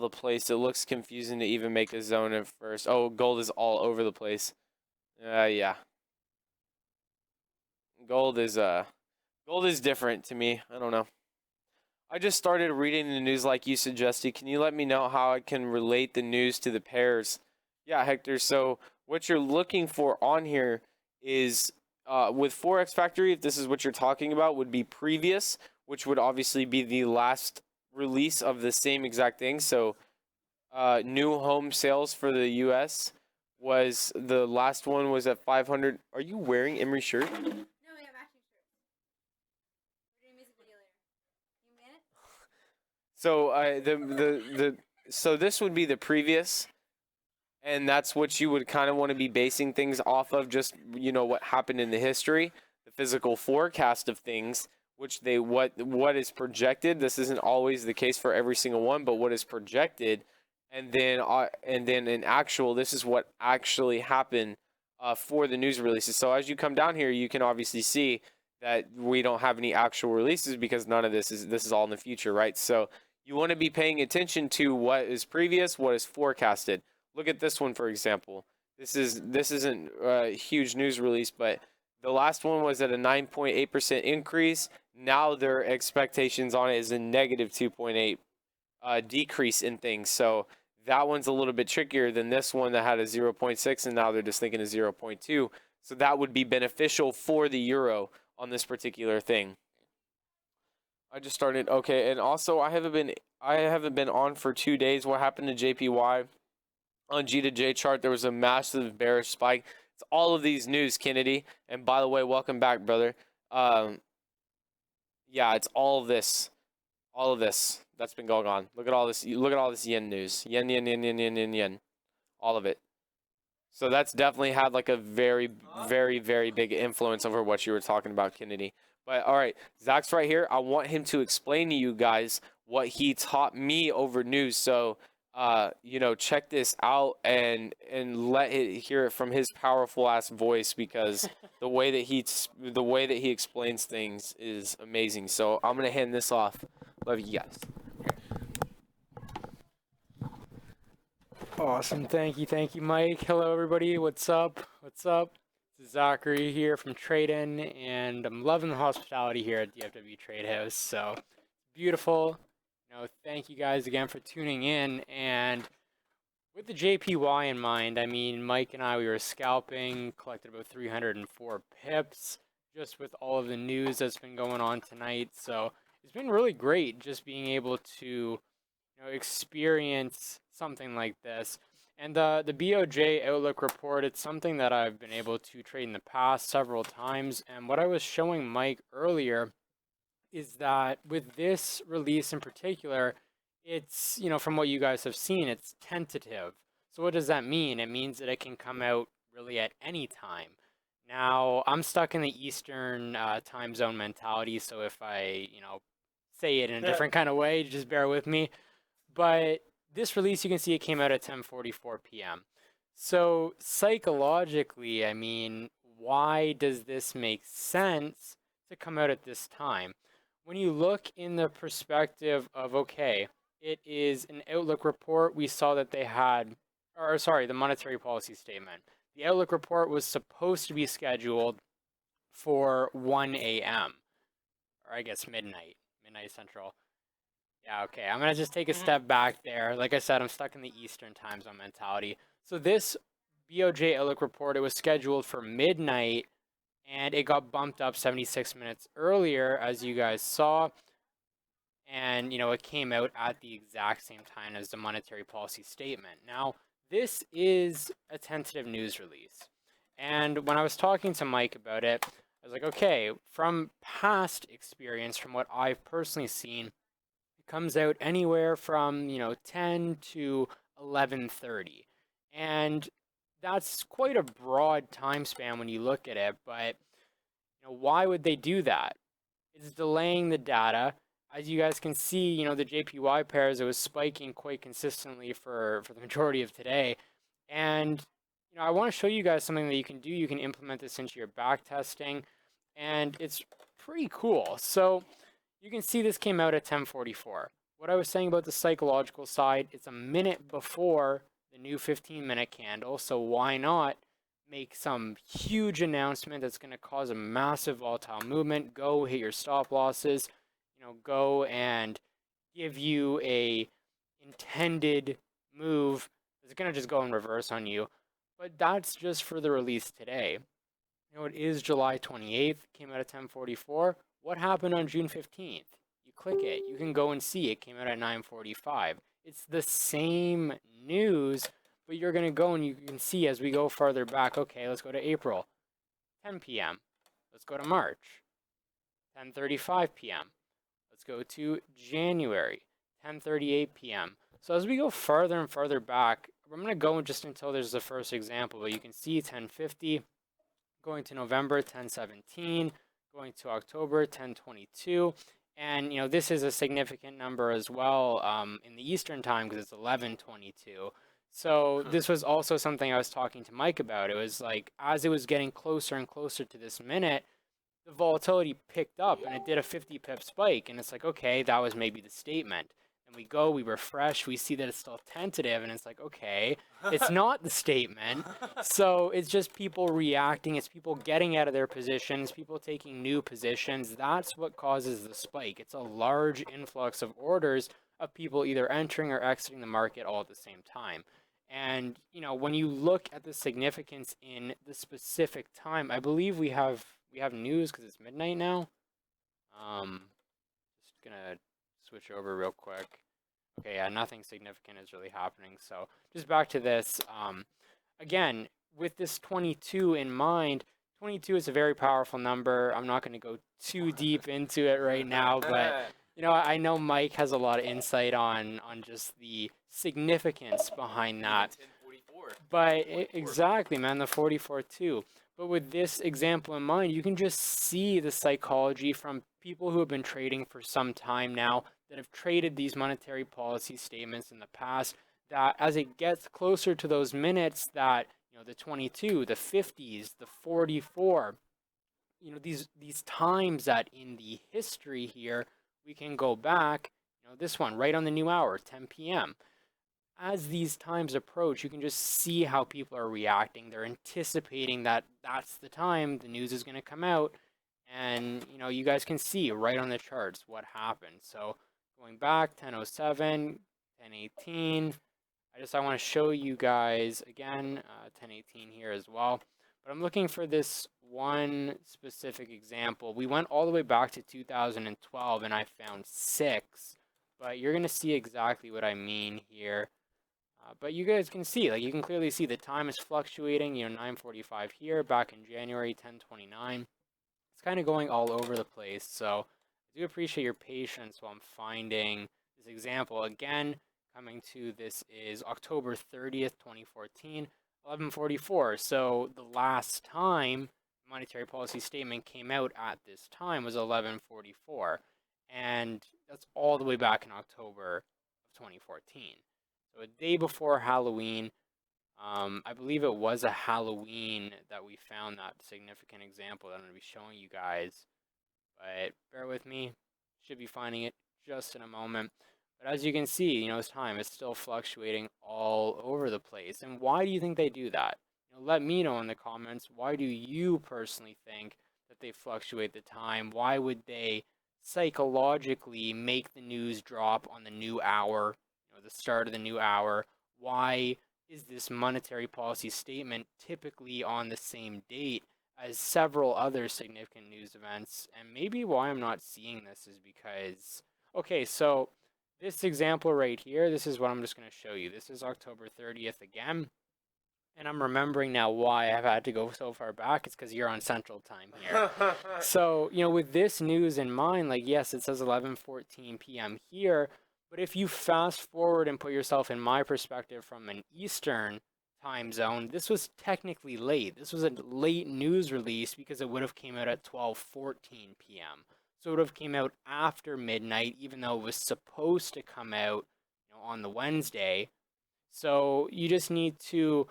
S1: place. It looks confusing to even make a zone at first. Oh, gold is all over the place. Yeah. Gold is different to me. I don't know. I just started reading the news like you suggested. Can you let me know how I can relate the news to the pairs? Yeah, Hector. So what you're looking for on here is with Forex Factory, if this is what you're talking about, would be previous, which would obviously be the last release of the same exact thing. So new home sales for the US was the last one was at 500. Are you wearing Emery shirt?
S3: No, we have matching shirts. We're doing a music video later. You man it?
S1: So so this would be the previous, and that's what you would kind of want to be basing things off of, just what happened in the history, the physical forecast of things, which what is projected. This isn't always the case for every single one, but what is projected, and then in actual, this is what actually happened for the news releases. So as you come down here, you can obviously see that we don't have any actual releases because none of this is all in the future, right? So you want to be paying attention to what is previous, what is forecasted. Look at this one, for example. This isn't a huge news release, but the last one was at a 9.8% increase. Now their expectations on it is a negative 2.8 decrease in things. So that one's a little bit trickier than this one that had a 0.6, and now they're just thinking a 0.2. So that would be beneficial for the euro on this particular thing. I just started. Okay, and also I haven't been on for 2 days. What happened to JPY? On G to J chart, there was a massive bearish spike. It's all of these news, Kennedy. And by the way, welcome back, brother. Yeah, it's all of this that's been going on. Look at all this. Look at all this yen news. Yen. All of it. So that's definitely had like a very, very, very big influence over what you were talking about, Kennedy. But all right, Zach's right here. I want him to explain to you guys what he taught me over news. So check this out and let it hear it from his powerful ass voice, because the way that he explains things is amazing. So I'm gonna hand this off. Love you guys.
S4: Awesome. Thank you, Mike. Hello, everybody. What's up? This is Zachary here from Trade-In, and I'm loving the hospitality here at DFW Trade House. So beautiful. Thank you guys again for tuning in. And with the JPY in mind, I mean, Mike and I, we were scalping, collected about 304 pips just with all of the news that's been going on tonight. So it's been really great just being able to experience something like this. And the BOJ Outlook report, it's something that I've been able to trade in the past several times. And what I was showing Mike earlier is that with this release in particular, it's, from what you guys have seen, it's tentative. So what does that mean? It means that it can come out really at any time. Now, I'm stuck in the Eastern time zone mentality, so if I, say it in a different kind of way, just bear with me. But this release, you can see it came out at 10:44 p.m. So psychologically, I mean, why does this make sense to come out at this time? When you look in the perspective of, okay, it is an Outlook report, we saw that they had, the monetary policy statement. The Outlook report was supposed to be scheduled for 1 a.m. or I guess midnight Central. Yeah, okay, I'm going to just take a step back there. Like I said, I'm stuck in the Eastern time zone mentality. So this BOJ Outlook report, it was scheduled for midnight, and it got bumped up 76 minutes earlier, as you guys saw. And, it came out at the exact same time as the monetary policy statement. Now, this is a tentative news release. And when I was talking to Mike about it, I was like, okay, from past experience, from what I've personally seen, it comes out anywhere from, 10 to 11:30. And that's quite a broad time span when you look at it, but why would they do that? It's delaying the data. As you guys can see, the JPY pairs, it was spiking quite consistently for the majority of today. And, I want to show you guys something that you can do. You can implement this into your back testing, and it's pretty cool. So you can see this came out at 10:44. What I was saying about the psychological side, it's a minute before the new 15-minute candle. So why not make some huge announcement that's going to cause a massive volatile movement? Go hit your stop losses. Go and give you a intended move that's going to just go in reverse on you. But that's just for the release today. It is July 28th, came out at 10:44. What happened on June 15th? You click it, you can go and see it came out at 9:45. It's the same news, but you're going to go and you can see as we go farther back. Okay, let's go to April, 10 p.m. Let's go to March, 10:35 p.m. Let's go to January, 10:38 p.m. So as we go farther and farther back, I'm going to go just until there's the first example, but you can see 10:50, going to November, 10:17, going to October, 10:22. And, this is a significant number as well in the Eastern time because it's 11:22. So this was also something I was talking to Mike about. It was like, as it was getting closer and closer to this minute, the volatility picked up and it did a 50 pip spike. And it's like, okay, that was maybe the statement. And we refresh, we see that it's still tentative, and it's like, okay, it's not the statement. So it's just people reacting, it's people getting out of their positions, people taking new positions. That's what causes the spike. It's a large influx of orders of people either entering or exiting the market all at the same time. And, when you look at the significance in the specific time, I believe we have news because it's midnight now. Just gonna switch over real quick. Okay, yeah, nothing significant is really happening. So just back to this. Again, with this 22 in mind, 22 is a very powerful number. I'm not going to go too deep into it right now, but I know Mike has a lot of insight on just the significance behind that.
S1: 10:44.
S4: But exactly, man, the 44 too. But with this example in mind, you can just see the psychology from people who have been trading for some time now, that have traded these monetary policy statements in the past, that as it gets closer to those minutes that, the 22, the 50s, the 44, these times that in the history here, we can go back, this one right on the new hour, 10 p.m. As these times approach, you can just see how people are reacting. They're anticipating that that's the time the news is going to come out. And, you guys can see right on the charts what happened. So going back, 10:07, 10:18. I want to show you guys again, 10:18 here as well. But I'm looking for this one specific example. We went all the way back to 2012 and I found 6. But you're going to see exactly what I mean here. But you guys can see, you can clearly see the time is fluctuating, 9:45 here, back in January, 10:29. It's kind of going all over the place. So I do appreciate your patience while I'm finding this example. Again, coming to this is October 30th, 2014, 11:44. So the last time the monetary policy statement came out at this time was 11:44. And that's all the way back in October of 2014. So a day before Halloween, I believe it was a Halloween that we found that significant example that I'm going to be showing you guys. But bear with me, should be finding it just in a moment. But as you can see, it's time, it's still fluctuating all over the place. And why do you think they do that? Let me know in the comments. Why do you personally think that they fluctuate the time? Why would they psychologically make the news drop on the new hour, the start of the new hour? Why is this monetary policy statement typically on the same date as several other significant news events. And maybe why I'm not seeing this is because, okay, so this example right here, this is what I'm just going to show you. This is October 30th again. And I'm remembering now why I've had to go so far back. It's because you're on Central Time here. So, with this news in mind, like, yes, it says 11:14 p.m. here, but if you fast forward and put yourself in my perspective from an Eastern time zone, this was technically late. This was a late news release because it would have came out at 12:14 p.m. So it would have came out after midnight, even though it was supposed to come out, on the Wednesday. So you just need to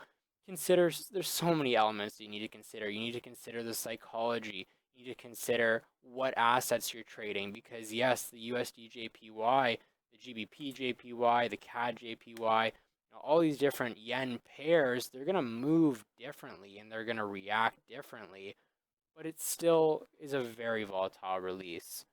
S4: consider, there's so many elements that you need to consider. You need to consider the psychology. You need to consider what assets you're trading, because yes, the USD JPY, the GBP JPY, the CAD JPY, all these different yen pairs, they're going to move differently and they're going to react differently, but it still is a very volatile release.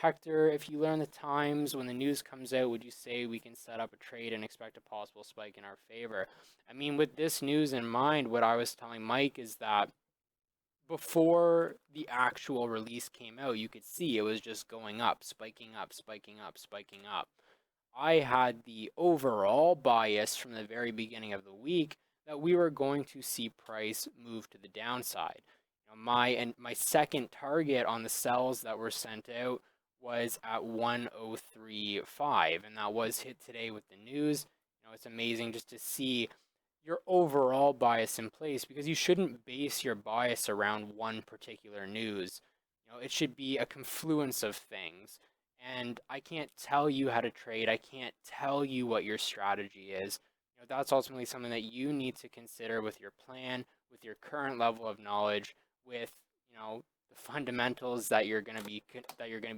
S4: Hector, if you learn the times when the news comes out, would you say we can set up a trade and expect a possible spike in our favor? I mean, with this news in mind, what I was telling Mike is that before the actual release came out, you could see it was just going up, spiking up, spiking up, spiking up. I had the overall bias from the very beginning of the week that we were going to see price move to the downside. My second target on the sells that were sent out was at 103.5, and that was hit today with the news. It's amazing just to see your overall bias in place, because you shouldn't base your bias around one particular news. It should be a confluence of things. And I can't tell you how to trade. I can't tell you what your strategy is. That's ultimately something that you need to consider with your plan, with your current level of knowledge, with the fundamentals that you're going to be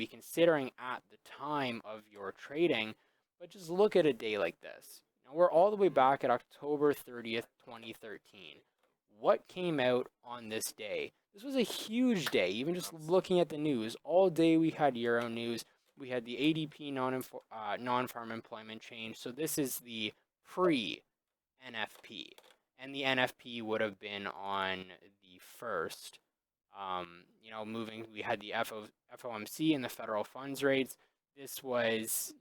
S4: considering at the time of your trading. But just look at a day like this. We're all the way back at October 30th, 2013. What came out on this day? This was a huge day. Even just looking at the news, all day we had Euro news. We had the ADP non-farm employment change. So this is the pre-NFP. And the NFP would have been on the 1st. We had the FOMC and the federal funds rates. This was,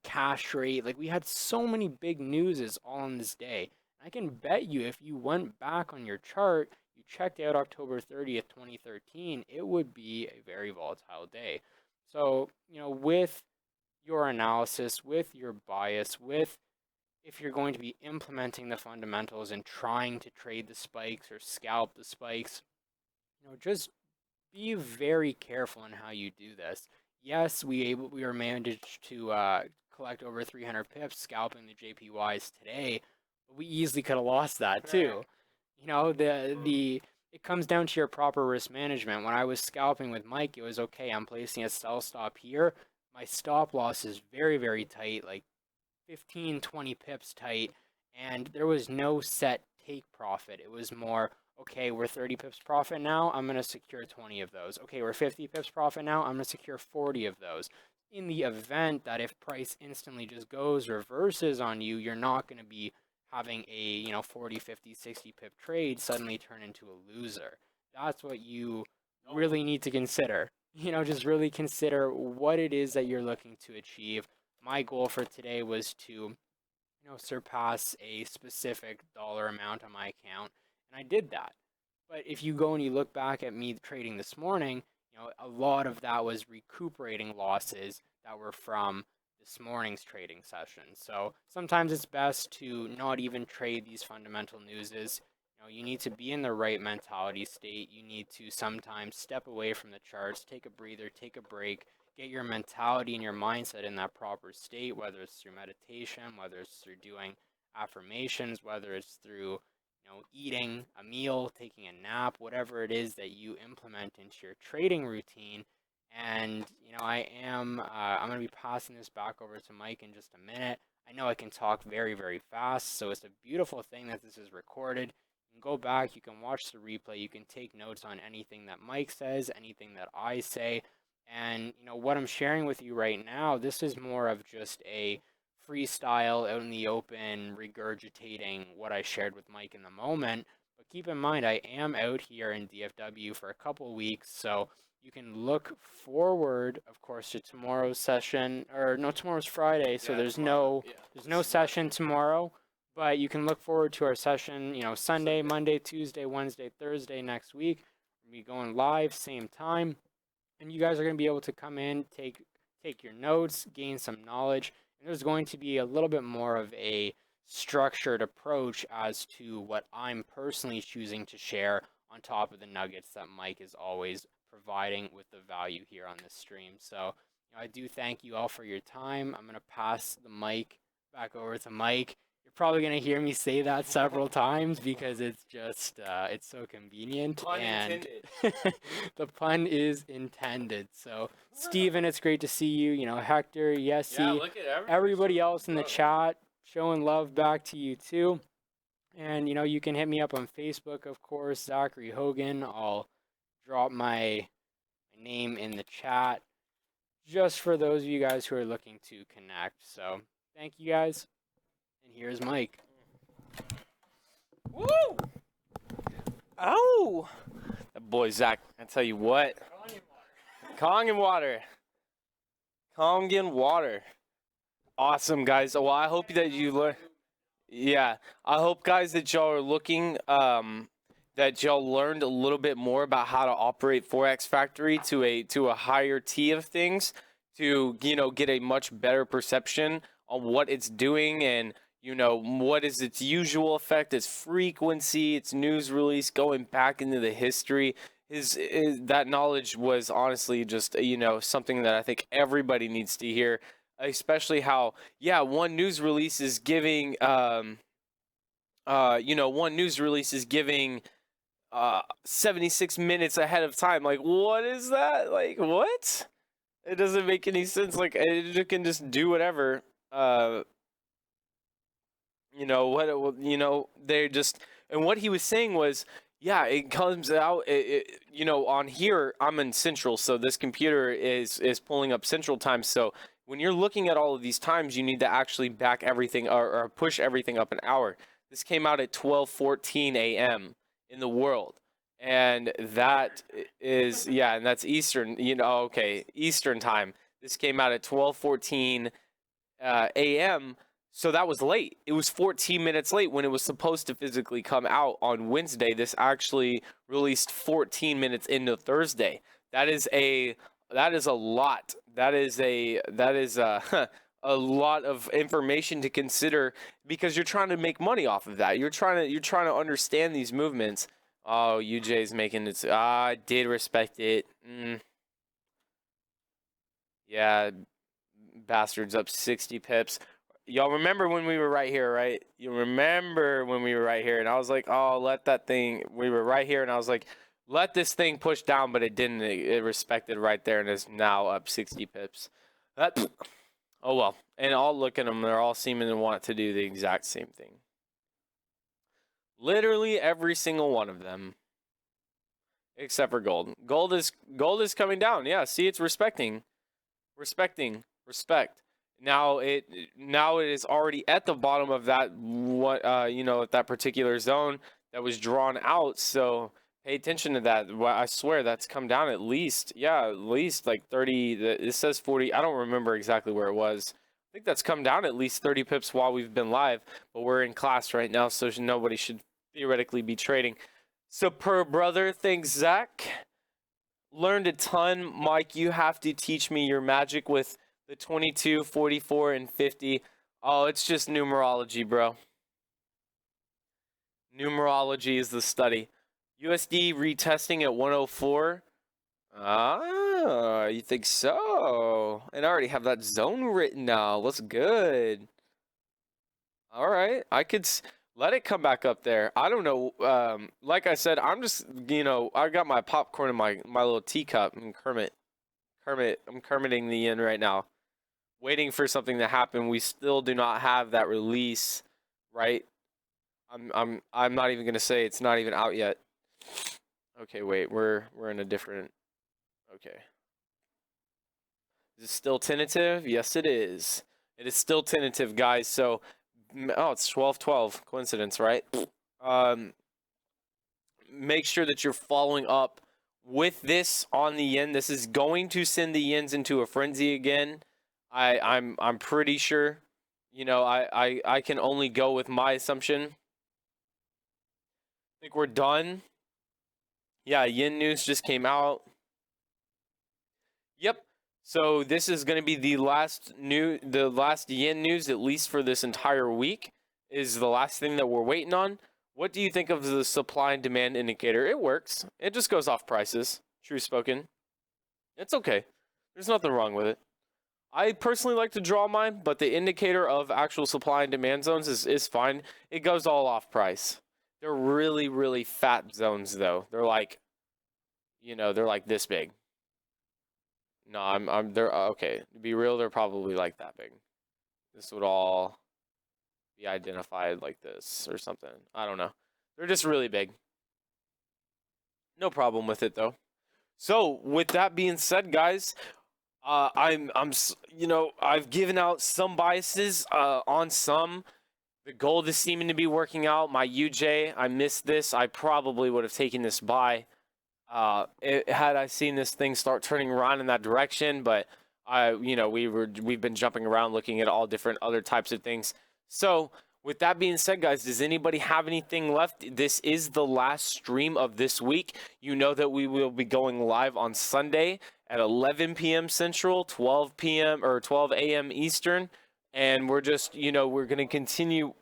S4: cash rate. Like, we had so many big newses all on this day. I can bet you if you went back on your chart, you checked out October 30th, 2013, it would be a very volatile day. So, with your analysis, with your bias, if you're going to be implementing the fundamentals and trying to trade the spikes or scalp the spikes, just be very careful in how you do this. Yes, we were managed to collect over 300 pips scalping the JPYs today, but we easily could have lost that too. It comes down to your proper risk management. When I was scalping with Mike, it was okay. I'm placing a sell stop here. My stop loss is very, very tight, like 15, 20 pips tight, and there was no set take profit. It was more, okay, we're 30 pips profit now, I'm going to secure 20 of those. Okay, we're 50 pips profit now, I'm going to secure 40 of those. In the event that if price instantly just reverses on you, you're not going to be having a 40, 50, 60 pip trade suddenly turn into a loser. That's what you really need to consider. Just really consider what it is that you're looking to achieve. My goal for today was to surpass a specific dollar amount on my account, and I did that. But if you go and you look back at me trading this morning, a lot of that was recuperating losses that were from this morning's trading session. So sometimes it's best to not even trade these fundamental newses. You need to be in the right mentality state. You need to sometimes step away from the charts, take a breather, take a break, get your mentality and your mindset in that proper state, whether it's through meditation, whether it's through doing affirmations, whether it's through eating a meal, taking a nap, whatever it is that you implement into your trading routine. And I'm going to be passing this back over to Mike in just a minute. I know I can talk very, very fast, so it's a beautiful thing that this is recorded. You can go back, you can watch the replay, you can take notes on anything that Mike says, anything that I say. And what I'm sharing with you right now, this is more of just a freestyle out in the open, regurgitating what I shared with Mike in the moment. But keep in mind, I am out here in DFW for a couple weeks, so you can look forward, of course, to tomorrow's session. Or no, tomorrow's Friday, so
S1: Yeah,
S4: there's
S1: tomorrow.
S4: no
S1: Yeah.
S4: there's no session tomorrow. But you can look forward to our session, you know, Sunday, Monday, Tuesday, Wednesday, Thursday next week. We'll be going live, same time, and you guys are going to be able to come in, take your notes, gain some knowledge, and there's going to be a little bit more of a structured approach as to what I'm personally choosing to share on top of the nuggets that Mike is always providing with the value here on this stream. So, you know, I do thank you all for your time. I'm going to pass the mic back over to Mike. You're probably going to hear me say that several times because it's just, it's so convenient.
S1: Pun
S4: and
S1: intended.
S4: the pun is intended. So, Steven, it's great to see you. You know, Hector, Yessie,
S1: Yeah, look at
S4: everybody else in the chat showing love back to you too. And, you know, you can hit me up on Facebook, of course, Zachary Hogan. I'll drop my name in the chat just for those of you guys who are looking to connect. So, thank you guys. And here's Mike.
S1: Woo! Oh! That boy Zach, I tell you what. Kangen water. Kangen water. Awesome, guys. Well, I hope that you learn. Yeah, I hope, guys, that y'all are looking, that y'all learned a little bit more about how to operate Forex Factory to a higher T of things, to, you know, get a much better perception on what it's doing and, you know, what is its usual effect, its frequency, its news release, going back into the history. That knowledge was honestly just, you know, something that I think everybody needs to hear, especially how, yeah, one news release is giving, you know, one news release is giving 76 minutes ahead of time. Like, what is that? Like, what? It doesn't make any sense. Like, it can just do whatever. You know what? You know, they're just, and what he was saying was, yeah, it comes out. You know, on here, I'm in Central, so this computer is pulling up Central time. So when you're looking at all of these times, you need to actually back everything or push everything up an hour. This came out at 12:14 a.m. in the world, and that is, yeah, and that's Eastern. You know, okay, Eastern time. This came out at 12:14 a.m. So that was late. It was 14 minutes late when it was supposed to physically come out on Wednesday. This actually released 14 minutes into Thursday. That is a lot. That is a lot of information to consider, because you're trying to make money off of that. You're trying to understand these movements. Oh, UJ's making it. I did respect it. Yeah, bastards up 60 pips. Y'all remember when we were right here, right? You remember when we were right here, and I was like, oh, let that thing, we were right here, and I was like, let this thing push down, but it didn't. It respected right there, and is now up 60 pips. Oh, well. And I'll look at them. They're all seeming to want to do the exact same thing. Literally every single one of them. Except for gold. Gold is coming down. Yeah, see, it's respecting. Respect. Now it is already at the bottom of that you know, that particular zone that was drawn out. So pay attention to that. I swear that's come down at least, yeah, at least like 30. It says 40. I don't remember exactly where it was. I think that's come down at least 30 pips while we've been live, but we're in class right now, so nobody should theoretically be trading. Superb, brother. Thanks, Zach. Learned a ton. Mike, you have to teach me your magic with the 22, 44, and 50. Oh, it's just numerology, bro. Numerology is the study. USD retesting at 104. Ah, you think so? And I already have that zone written now. What's good? All right. I could let it come back up there. I don't know. Like I said, I'm just, you know, I got my popcorn in my little teacup. And I'm Kermiting the end right now, waiting for something to happen. We still do not have that release, right? I'm not even gonna say it's not even out yet. Okay, wait, we're in a different. Okay. Is it still tentative? Yes, it is. It is still tentative, guys. So, oh, it's 12/12. Coincidence, right? make sure that you're following up with this on the yen. This is going to send the yens into a frenzy again. I'm pretty sure. I can only go with my assumption. I think we're done. Yeah, yen news just came out. Yep. So this is going to be the last yen news, at least for this entire week, is the last thing that we're waiting on. What do you think of the supply and demand indicator? It works. It just goes off prices. True spoken. It's okay. There's nothing wrong with it. I personally like to draw mine, but the indicator of actual supply and demand zones is fine. It goes all off price. They're really, really fat zones, though. They're like, they're like this big. No, they're okay. To be real, they're probably like that big. This would all be identified like this or something. I don't know. They're just really big. No problem with it though. So with that being said, guys, I've given out some biases on some. The gold is seeming to be working out. My UJ, I missed this. I probably would have taken this buy. Had I seen this thing start turning around in that direction, but we've been jumping around looking at all different other types of things. So with that being said, guys, does anybody have anything left? This is the last stream of this week. You know that we will be going live on Sunday at 11 p.m. Central, 12 p.m. or 12 a.m. Eastern, and we're just, we're going to continue.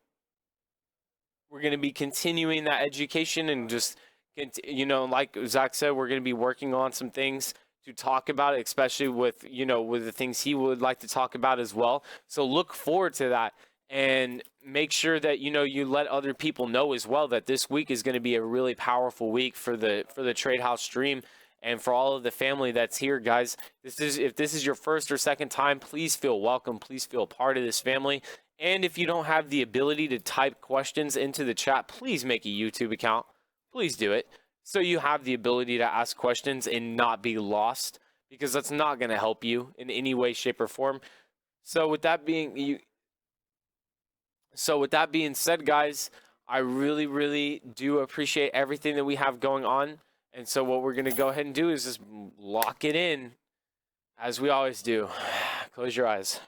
S1: We're going to be continuing that education and just, like Zach said, we're going to be working on some things to talk about, especially with the things he would like to talk about as well. So look forward to that. And make sure that you let other people know as well that this week is going to be a really powerful week for the Trade House stream and for all of the family that's here, guys. If this is your first or second time, please feel welcome. Please feel part of this family. And if you don't have the ability to type questions into the chat, please make a YouTube account. Please do it so you have the ability to ask questions and not be lost, because that's not going to help you in any way, shape, or form. So with that being said, guys, I really, really do appreciate everything that we have going on. And so what we're going to go ahead and do is just lock it in as we always do. Close your eyes.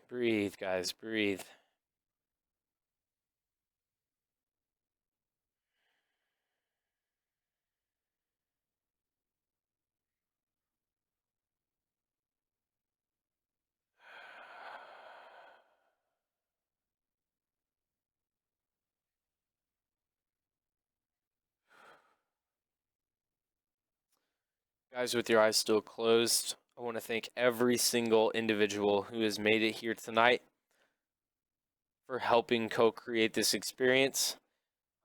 S1: Breathe, guys, breathe. Guys, with your eyes still closed, I want to thank every single individual who has made it here tonight for helping co-create this experience.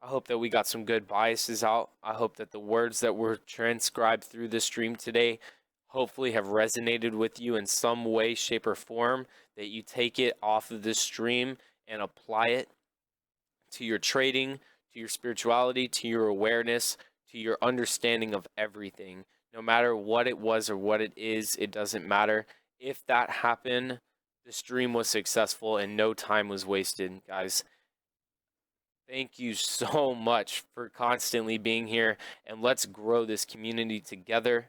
S1: I hope that we got some good biases out. I hope that the words that were transcribed through the stream today hopefully have resonated with you in some way, shape, or form, that you take it off of this stream and apply it to your trading, to your spirituality, to your awareness, to your understanding of everything. No matter what it was or what it is, it doesn't matter. If that happened, the stream was successful and no time was wasted, guys. Thank you so much for constantly being here, and let's grow this community together.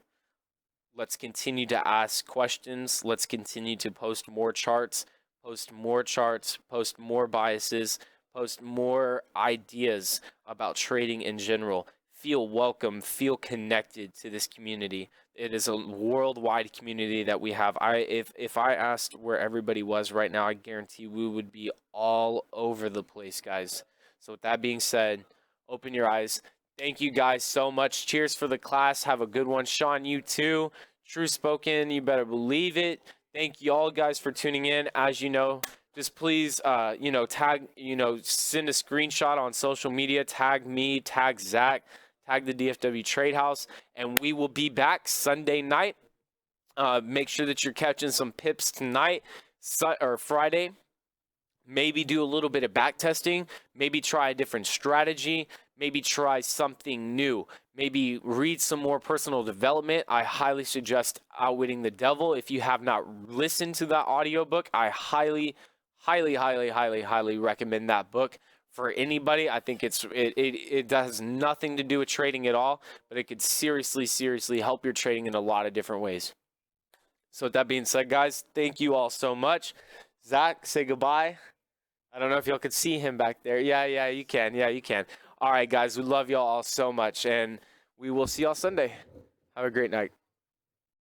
S1: Let's continue to ask questions. Let's continue to post more charts, post more biases, post more ideas about trading in general. Feel welcome, feel connected to this community. It is a worldwide community that we have. If I asked where everybody was right now, I guarantee we would be all over the place, guys. So with that being said, open your eyes. Thank you guys so much. Cheers for the class. Have a good one. Sean, you too. True spoken, you better believe it. Thank you all guys for tuning in. As you know, just please, tag, send a screenshot on social media. Tag me, tag Zach, tag the DFW Trade House, and we will be back Sunday night. Make sure that you're catching some pips tonight or Friday. Maybe do a little bit of back testing. Maybe try a different strategy. Maybe try something new. Maybe read some more personal development. I highly suggest Outwitting the Devil. If you have not listened to that audiobook, I highly, highly, highly, highly, highly recommend that book for anybody. I think it has nothing to do with trading at all, but it could seriously, seriously help your trading in a lot of different ways. So with that being said, guys, thank you all so much. Zach, say goodbye. I don't know if y'all could see him back there. Yeah, you can. Yeah, you can. All right, guys, we love y'all all so much, and we will see y'all Sunday. Have a great night.